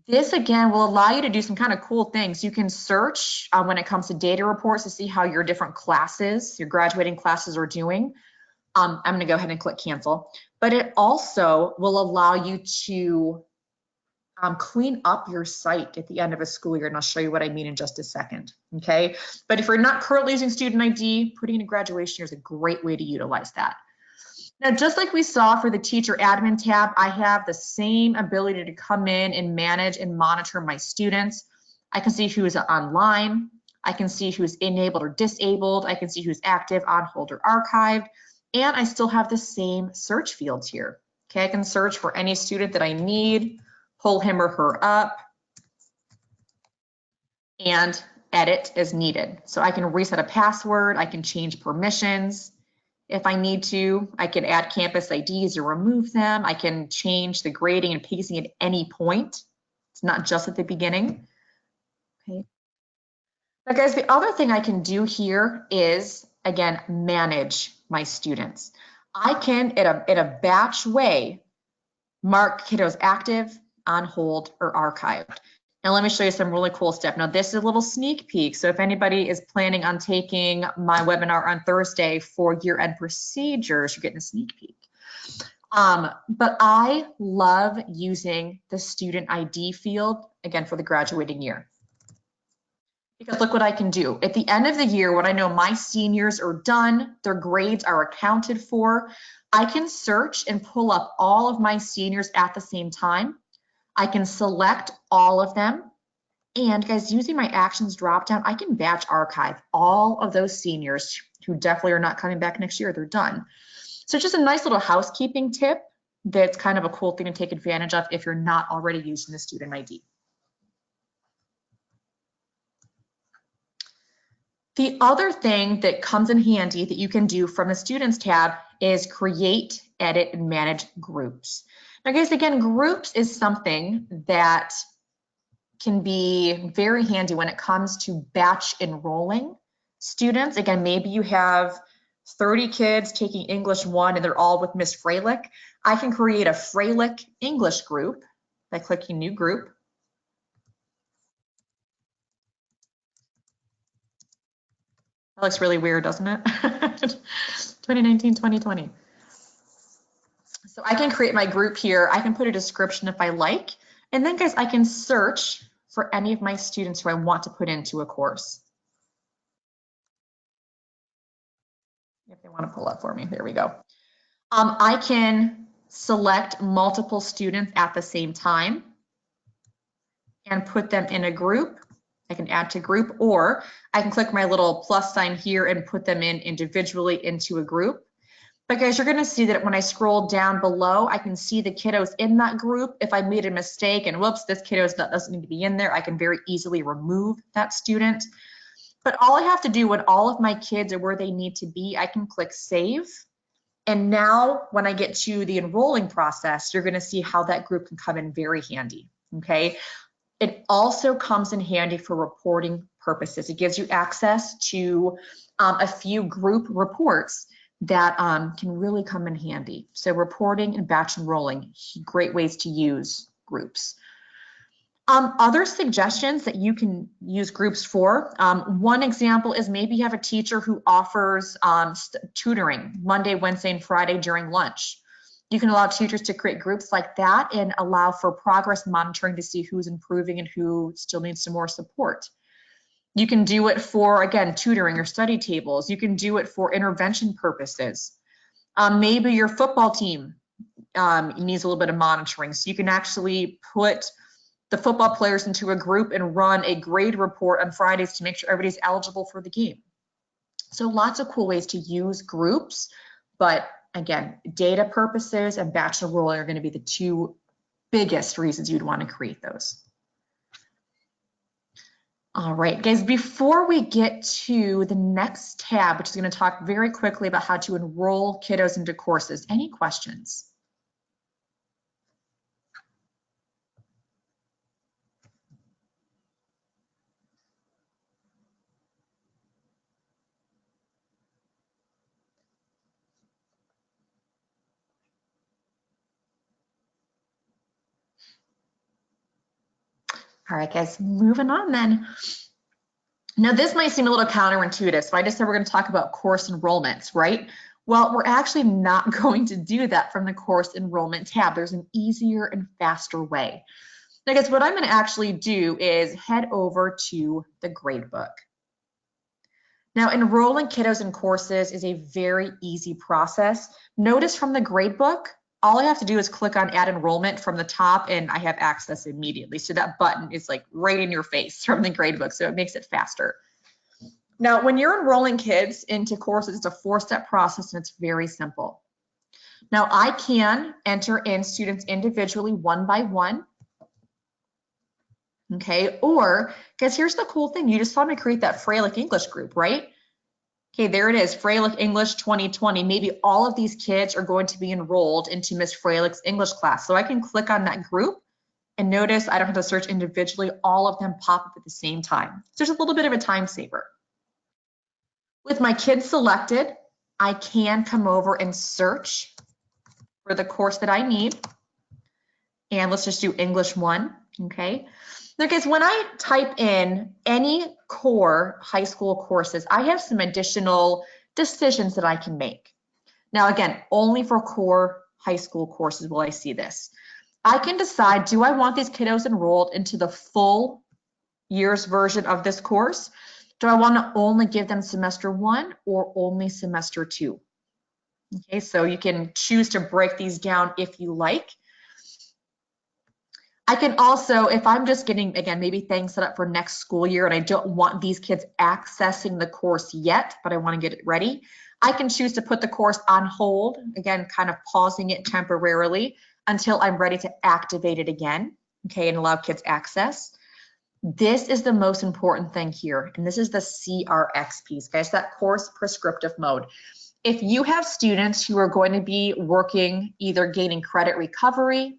This, again, will allow you to do some kind of cool things. You can search when it comes to data reports to see how your different classes, your graduating classes are doing. I'm going to go ahead and click cancel. But it also will allow you to clean up your site at the end of a school year, and I'll show you what I mean in just a second, okay? But if you're not currently using student ID, putting in a graduation year is a great way to utilize that. Now, just like we saw for the teacher admin tab, I have the same ability to come in and manage and monitor my students. I can see who's online. I can see who's enabled or disabled. I can see who's active, on hold, or archived. And I still have the same search fields here. Okay, I can search for any student that I need, pull him or her up, and edit as needed. So I can reset a password. I can change permissions. If I need to, I can add campus IDs or remove them. I can change the grading and pacing at any point. It's not just at the beginning. Okay. Now, guys, the other thing I can do here is, again, manage my students. I can, in a batch way, mark kiddos active, on hold, or archived. Now let me show you some really cool stuff. Now this is a little sneak peek. So if anybody is planning on taking my webinar on Thursday for year-end procedures, you're getting a sneak peek. But I love using the student ID field, again, for the graduating year. Because look what I can do. At the end of the year, when I know my seniors are done, their grades are accounted for, I can search and pull up all of my seniors at the same time. I can select all of them. And guys, using my actions dropdown, I can batch archive all of those seniors who definitely are not coming back next year. They're done. So just a nice little housekeeping tip that's kind of a cool thing to take advantage of if you're not already using the student ID. The other thing that comes in handy that you can do from the Students tab is create, edit, and manage groups. Now guys, again, groups is something that can be very handy when it comes to batch enrolling students. Again, maybe you have 30 kids taking English 1 and they're all with Miss Freilich. I can create a Freilich English group by clicking new group. That looks really weird, doesn't it? 2019, 2020. So I can create my group here. I can put a description if I like. And then guys, I can search for any of my students who I want to put into a course. If they want to pull up for me, there we go. I can select multiple students at the same time and put them in a group. I can add to group, or I can click my little plus sign here and put them in individually into a group. But guys, you're going to see that when I scroll down below, I can see the kiddos in that group. If I made a mistake and whoops, this kiddo doesn't need to be in there, I can very easily remove that student. But all I have to do when all of my kids are where they need to be, I can click save. And now when I get to the enrolling process, you're going to see how that group can come in very handy. Okay. It also comes in handy for reporting purposes. It gives you access to a few group reports that can really come in handy. So reporting and batch enrolling, great ways to use groups. Other suggestions that you can use groups for, one example is maybe you have a teacher who offers tutoring Monday, Wednesday, and Friday during lunch. You can allow teachers to create groups like that and allow for progress monitoring to see who's improving and who still needs some more support. You can do it for, again, tutoring or study tables. You can do it for intervention purposes. Maybe your football team needs a little bit of monitoring. So you can actually put the football players into a group and run a grade report on Fridays to make sure everybody's eligible for the game. So lots of cool ways to use groups, but again, data purposes and batch enrolling are going to be the two biggest reasons you'd want to create those. All right, guys, before we get to the next tab, which is going to talk very quickly about how to enroll kiddos into courses, any questions? All right, guys, moving on then. Now, this might seem a little counterintuitive, so I just said we're going to talk about course enrollments, right? Well, we're actually not going to do that from the course enrollment tab. There's an easier and faster way. Now, guys, what I'm going to actually do is head over to the gradebook. Now, enrolling kiddos in courses is a very easy process. Notice from the gradebook, all I have to do is click on add enrollment from the top and I have access immediately. So that button is like right in your face from the gradebook, so it makes it faster. Now, when you're enrolling kids into courses, it's a 4-step process and it's very simple. Now, I can enter in students individually one by one. Okay, or because here's the cool thing, you just saw me create that Freilich English group, right? Okay, there it is, Freilich English 2020. Maybe all of these kids are going to be enrolled into Miss Freilich's English class. So I can click on that group and notice I don't have to search individually, all of them pop up at the same time. So there's a little bit of a time saver. With my kids selected, I can come over and search for the course that I need. And let's just do English 1, okay? Now, guys, when I type in any core high school courses, I have some additional decisions that I can make. Now, again, only for core high school courses will I see this. I can decide, do I want these kiddos enrolled into the full year's version of this course? Do I want to only give them semester 1 or only semester 2? Okay, so you can choose to break these down if you like. I can also, if I'm just getting, again, maybe things set up for next school year and I don't want these kids accessing the course yet, but I want to get it ready, I can choose to put the course on hold, again, kind of pausing it temporarily until I'm ready to activate it again, okay, and allow kids access. This is the most important thing here, and this is the CRX piece, guys, that course prescriptive mode. If you have students who are going to be working, either gaining credit recovery,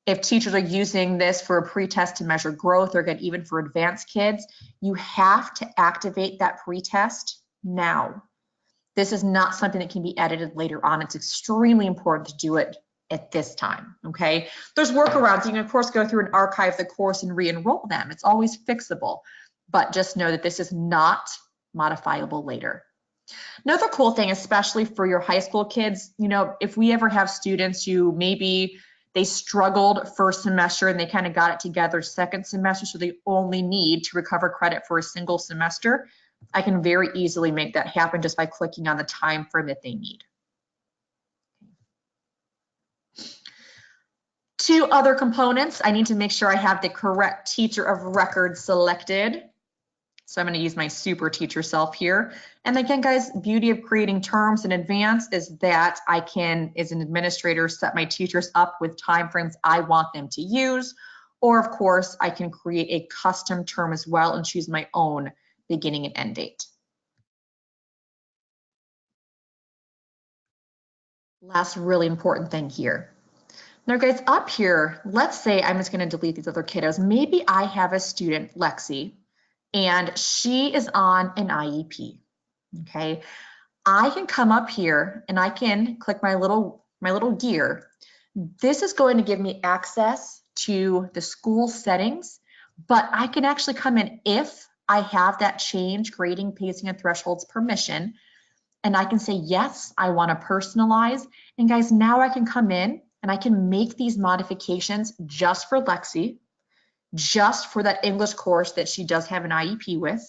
if teachers are using this for a pretest to measure growth, or again, even for advanced kids, you have to activate that pretest now. This is not something that can be edited later on. It's extremely important to do it at this time, okay? There's workarounds. You can, of course, go through and archive the course and re-enroll them. It's always fixable, but just know that this is not modifiable later. Another cool thing, especially for your high school kids, you know, if we ever have students who maybe they struggled first semester and they kind of got it together second semester, so they only need to recover credit for a single semester, I can very easily make that happen just by clicking on the time frame that they need. Two other components, I need to make sure I have the correct teacher of record selected. So I'm going to use my super teacher self here. And again, guys, beauty of creating terms in advance is that I can, as an administrator, set my teachers up with timeframes I want them to use. Or of course, I can create a custom term as well and choose my own beginning and end date. Last really important thing here. Now guys, up here, let's say I'm just going to delete these other kiddos. Maybe I have a student, Lexi, and she is on an IEP, okay? I can come up here and I can click my little gear. This is going to give me access to the school settings, but I can actually come in if I have that change, grading, pacing, and thresholds permission, and I can say, yes, I want to personalize. And guys, now I can come in and I can make these modifications just for Lexi, just for that English course that she does have an IEP with,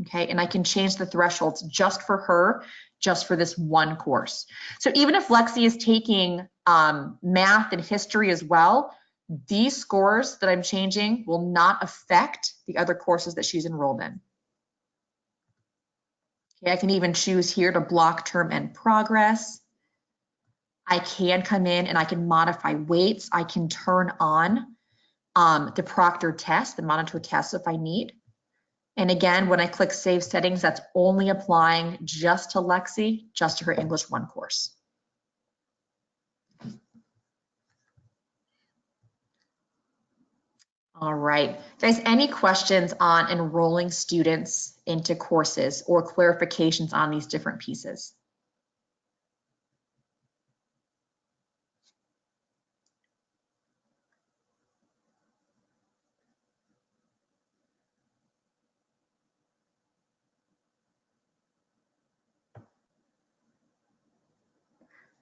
okay? And I can change the thresholds just for her, just for this one course. So even if Lexi is taking math and history as well, these scores that I'm changing will not affect the other courses that she's enrolled in. Okay, I can even choose here to block term and progress. I can come in and I can modify weights. I can turn on the proctor test, the monitor test if I need. And again, when I click Save Settings, that's only applying just to Lexi, just to her English 1 course. All right, guys, any questions on enrolling students into courses or clarifications on these different pieces?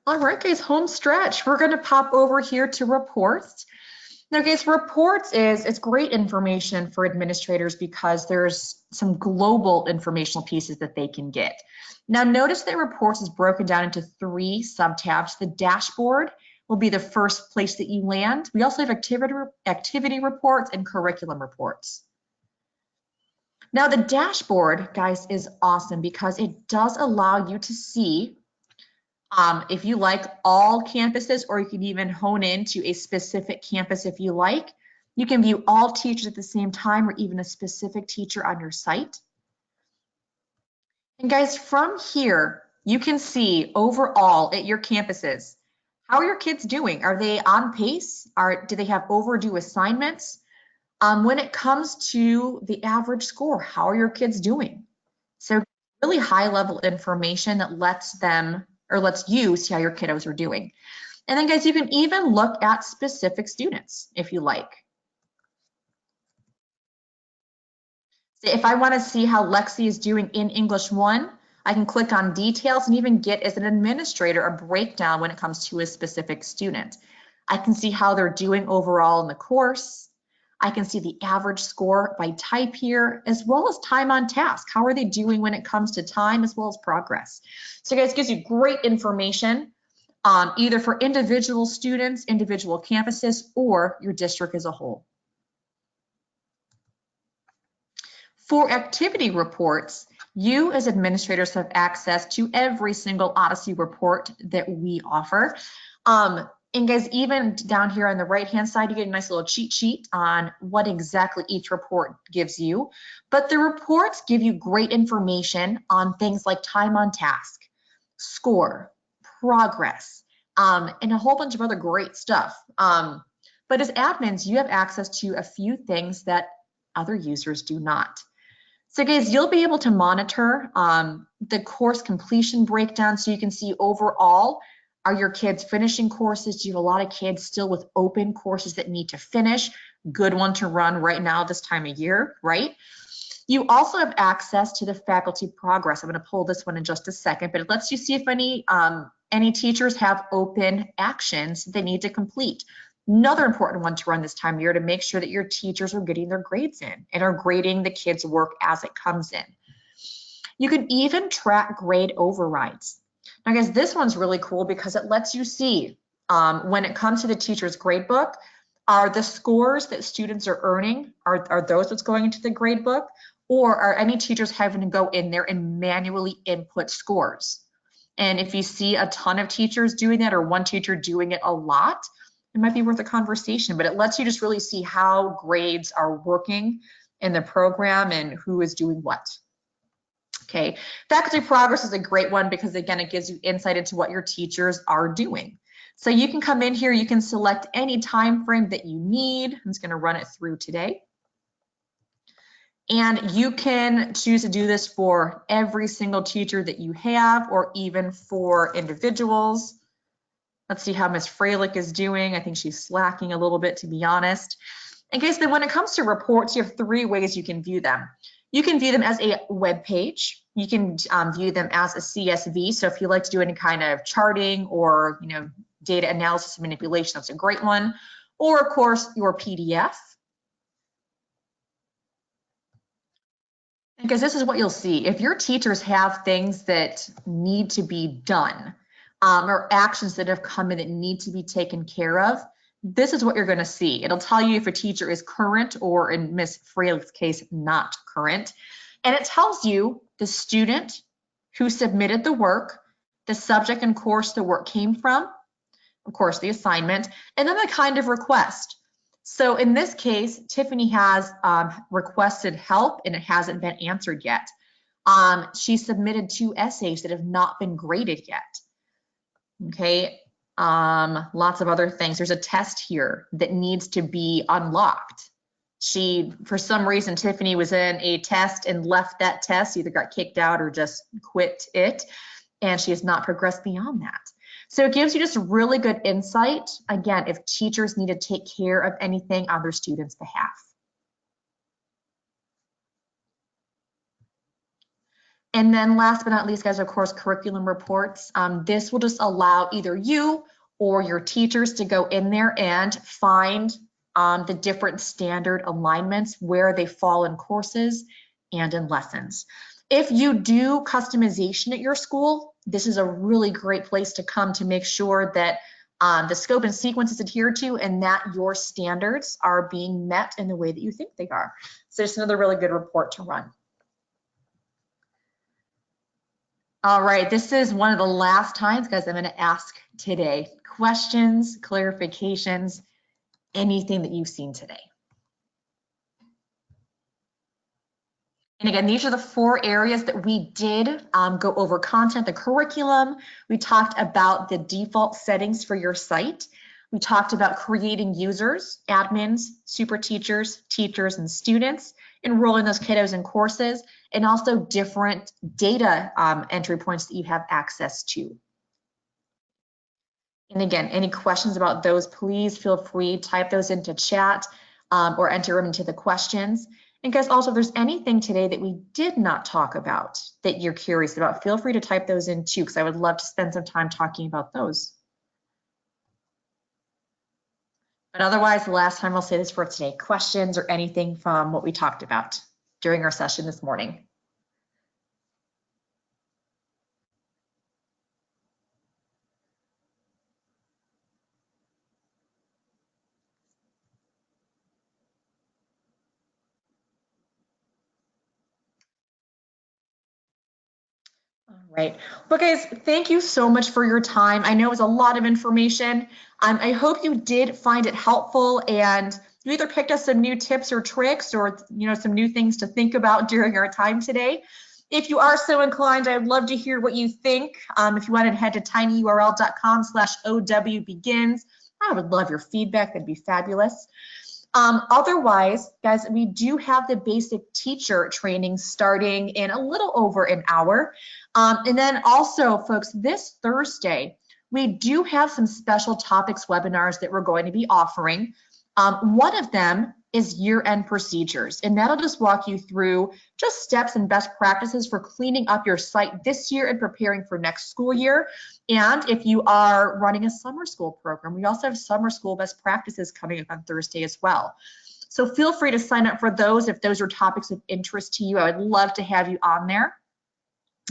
All right, guys, home stretch. We're going to pop over here to reports. Now, guys, reports it's great information for administrators because there's some global informational pieces that they can get. Now, notice that reports is broken down into 3 subtabs. The dashboard will be the first place that you land. We also have activity reports and curriculum reports. Now, the dashboard, guys, is awesome because it does allow you to see if you like all campuses, or you can even hone into a specific campus if you like. You can view all teachers at the same time or even a specific teacher on your site. And guys, from here, you can see overall at your campuses, how are your kids doing? Are they on pace? Do they have overdue assignments? When it comes to the average score, how are your kids doing? So really high level information that lets you see how your kiddos are doing. And then guys, you can even look at specific students if you like. So if I want to see how Lexi is doing in English 1, I can click on details and even get, as an administrator, a breakdown when it comes to a specific student. I can see how they're doing overall in the course. I can see the average score by type here, as well as time on task. How are they doing when it comes to time as well as progress? So guys, it gives you great information either for individual students, individual campuses, or your district as a whole. For activity reports, you as administrators have access to every single Odyssey report that we offer. And guys, even down here on the right-hand side, you get a nice little cheat sheet on what exactly each report gives you. But the reports give you great information on things like time on task, score, progress, and a whole bunch of other great stuff. But as admins, you have access to a few things that other users do not. So guys, you'll be able to monitor the course completion breakdown, so you can see overall, are your kids finishing courses? Do you have a lot of kids still with open courses that need to finish? Good one to run right now this time of year, right? You also have access to the faculty progress. I'm going to pull this one in just a second, but it lets you see if any teachers have open actions they need to complete. Another important one to run this time of year to make sure that your teachers are getting their grades in and are grading the kids' work as it comes in. You can even track grade overrides. Now guys, this one's really cool because it lets you see when it comes to the teacher's grade book, are the scores that students are earning, are those what's going into the grade book, or are any teachers having to go in there and manually input scores? And if you see a ton of teachers doing that or one teacher doing it a lot, it might be worth a conversation, but it lets you just really see how grades are working in the program and who is doing what. Okay, faculty progress is a great one because again, it gives you insight into what your teachers are doing. So you can come in here, you can select any time frame that you need. I'm just going to run it through today. And you can choose to do this for every single teacher that you have or even for individuals. Let's see how Ms. Freilich is doing. I think she's slacking a little bit, to be honest. In case then when it comes to reports, you have three ways you can view them. You can view them as a web page. You can view them as a CSV. So if you like to do any kind of charting or data analysis and manipulation, that's a great one. Or of course, your PDF. Because this is what you'll see. If your teachers have things that need to be done or actions that have come in that need to be taken care of, this is what you're going to see. It'll tell you if a teacher is current or, in Ms. Freilich's case, not current. And it tells you the student who submitted the work, the subject and course the work came from, of course, the assignment, and then the kind of request. So in this case, Tiffany has requested help and it hasn't been answered yet. She submitted 2 essays that have not been graded yet. Okay, lots of other things. There's a test here that needs to be unlocked. For some reason, Tiffany was in a test and left that test, either got kicked out or just quit it, and she has not progressed beyond that. So it gives you just really good insight, again, if teachers need to take care of anything on their students' behalf. And then last but not least, guys, of course, curriculum reports. This will just allow either you or your teachers to go in there and find the different standard alignments where they fall in courses and in lessons. If you do customization at your school, this is a really great place to come to make sure that the scope and sequence is adhered to and that your standards are being met in the way that you think they are. So just another really good report to run. All right, this is one of the last times, guys, I'm going to ask today. Questions, clarifications, anything that you've seen today. And again, these are the 4 areas that we did go over: content, the curriculum. We talked about the default settings for your site. We talked about creating users, admins, super teachers, teachers, and students, enrolling those kiddos in courses, and also different data entry points that you have access to. And again, any questions about those, please feel free, type those into chat or enter them into the questions. And guys, also, if there's anything today that we did not talk about that you're curious about, feel free to type those in too, because I would love to spend some time talking about those. But otherwise, the last time I'll say this for today, questions or anything from what we talked about during our session this morning. All right. Well, guys, thank you so much for your time. I know it was a lot of information. I hope you did find it helpful and you either picked up some new tips or tricks or, some new things to think about during our time today. If you are so inclined, I'd love to hear what you think. If you want to head to tinyurl.com/OWBegins, I would love your feedback. That'd be fabulous. Otherwise, guys, we do have the basic teacher training starting in a little over an hour. And then also, folks, this Thursday, we do have some special topics webinars that we're going to be offering. One of them is year-end procedures, and that'll just walk you through just steps and best practices for cleaning up your site this year and preparing for next school year. And if you are running a summer school program, we also have summer school best practices coming up on Thursday as well. So feel free to sign up for those if those are topics of interest to you. I would love to have you on there.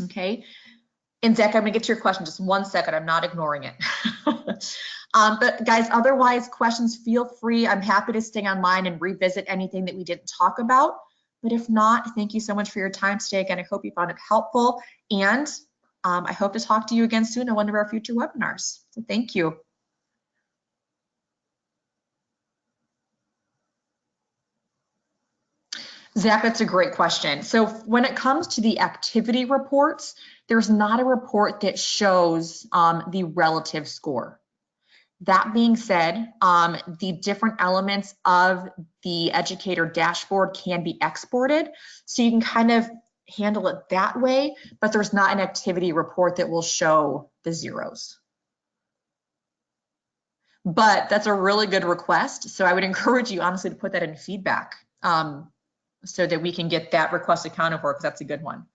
Okay. And Zach, I'm gonna get to your question just 1 second. I'm not ignoring it. But guys, otherwise, questions, feel free. I'm happy to stay online and revisit anything that we didn't talk about. But if not, thank you so much for your time today. Again, I hope you found it helpful. And I hope to talk to you again soon in one of our future webinars. So thank you. Zach, that's a great question. So when it comes to the activity reports, there's not a report that shows the relative score. That being said, the different elements of the educator dashboard can be exported, so you can kind of handle it that way, but there's not an activity report that will show the zeros. But that's a really good request, so I would encourage you honestly to put that in feedback so that we can get that request accounted for, because that's a good one.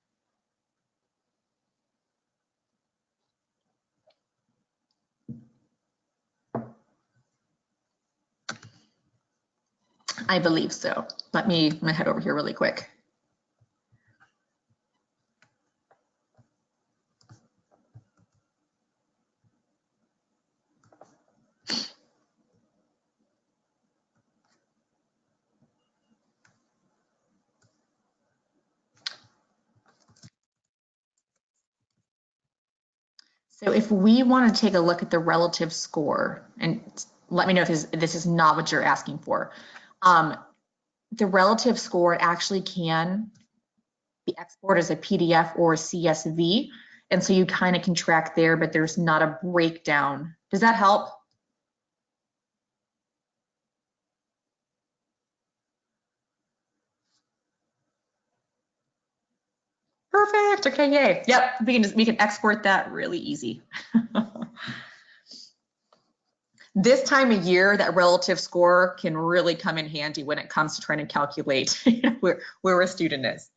I believe so. I'm gonna head over here really quick. So if we want to take a look at the relative score, and let me know if this is not what you're asking for. The relative score actually can be exported as a PDF or a CSV. And so you kind of can track there, but there's not a breakdown. Does that help? Perfect. Okay, yay. Yep, we can export that really easy. This time of year, that relative score can really come in handy when it comes to trying to calculate where a student is.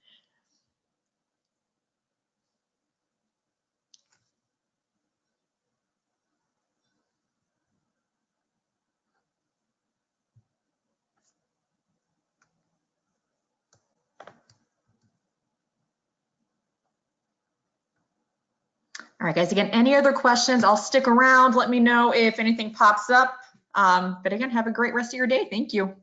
All right, guys, again, any other questions? I'll stick around. Let me know if anything pops up. But again, have a great rest of your day. Thank you.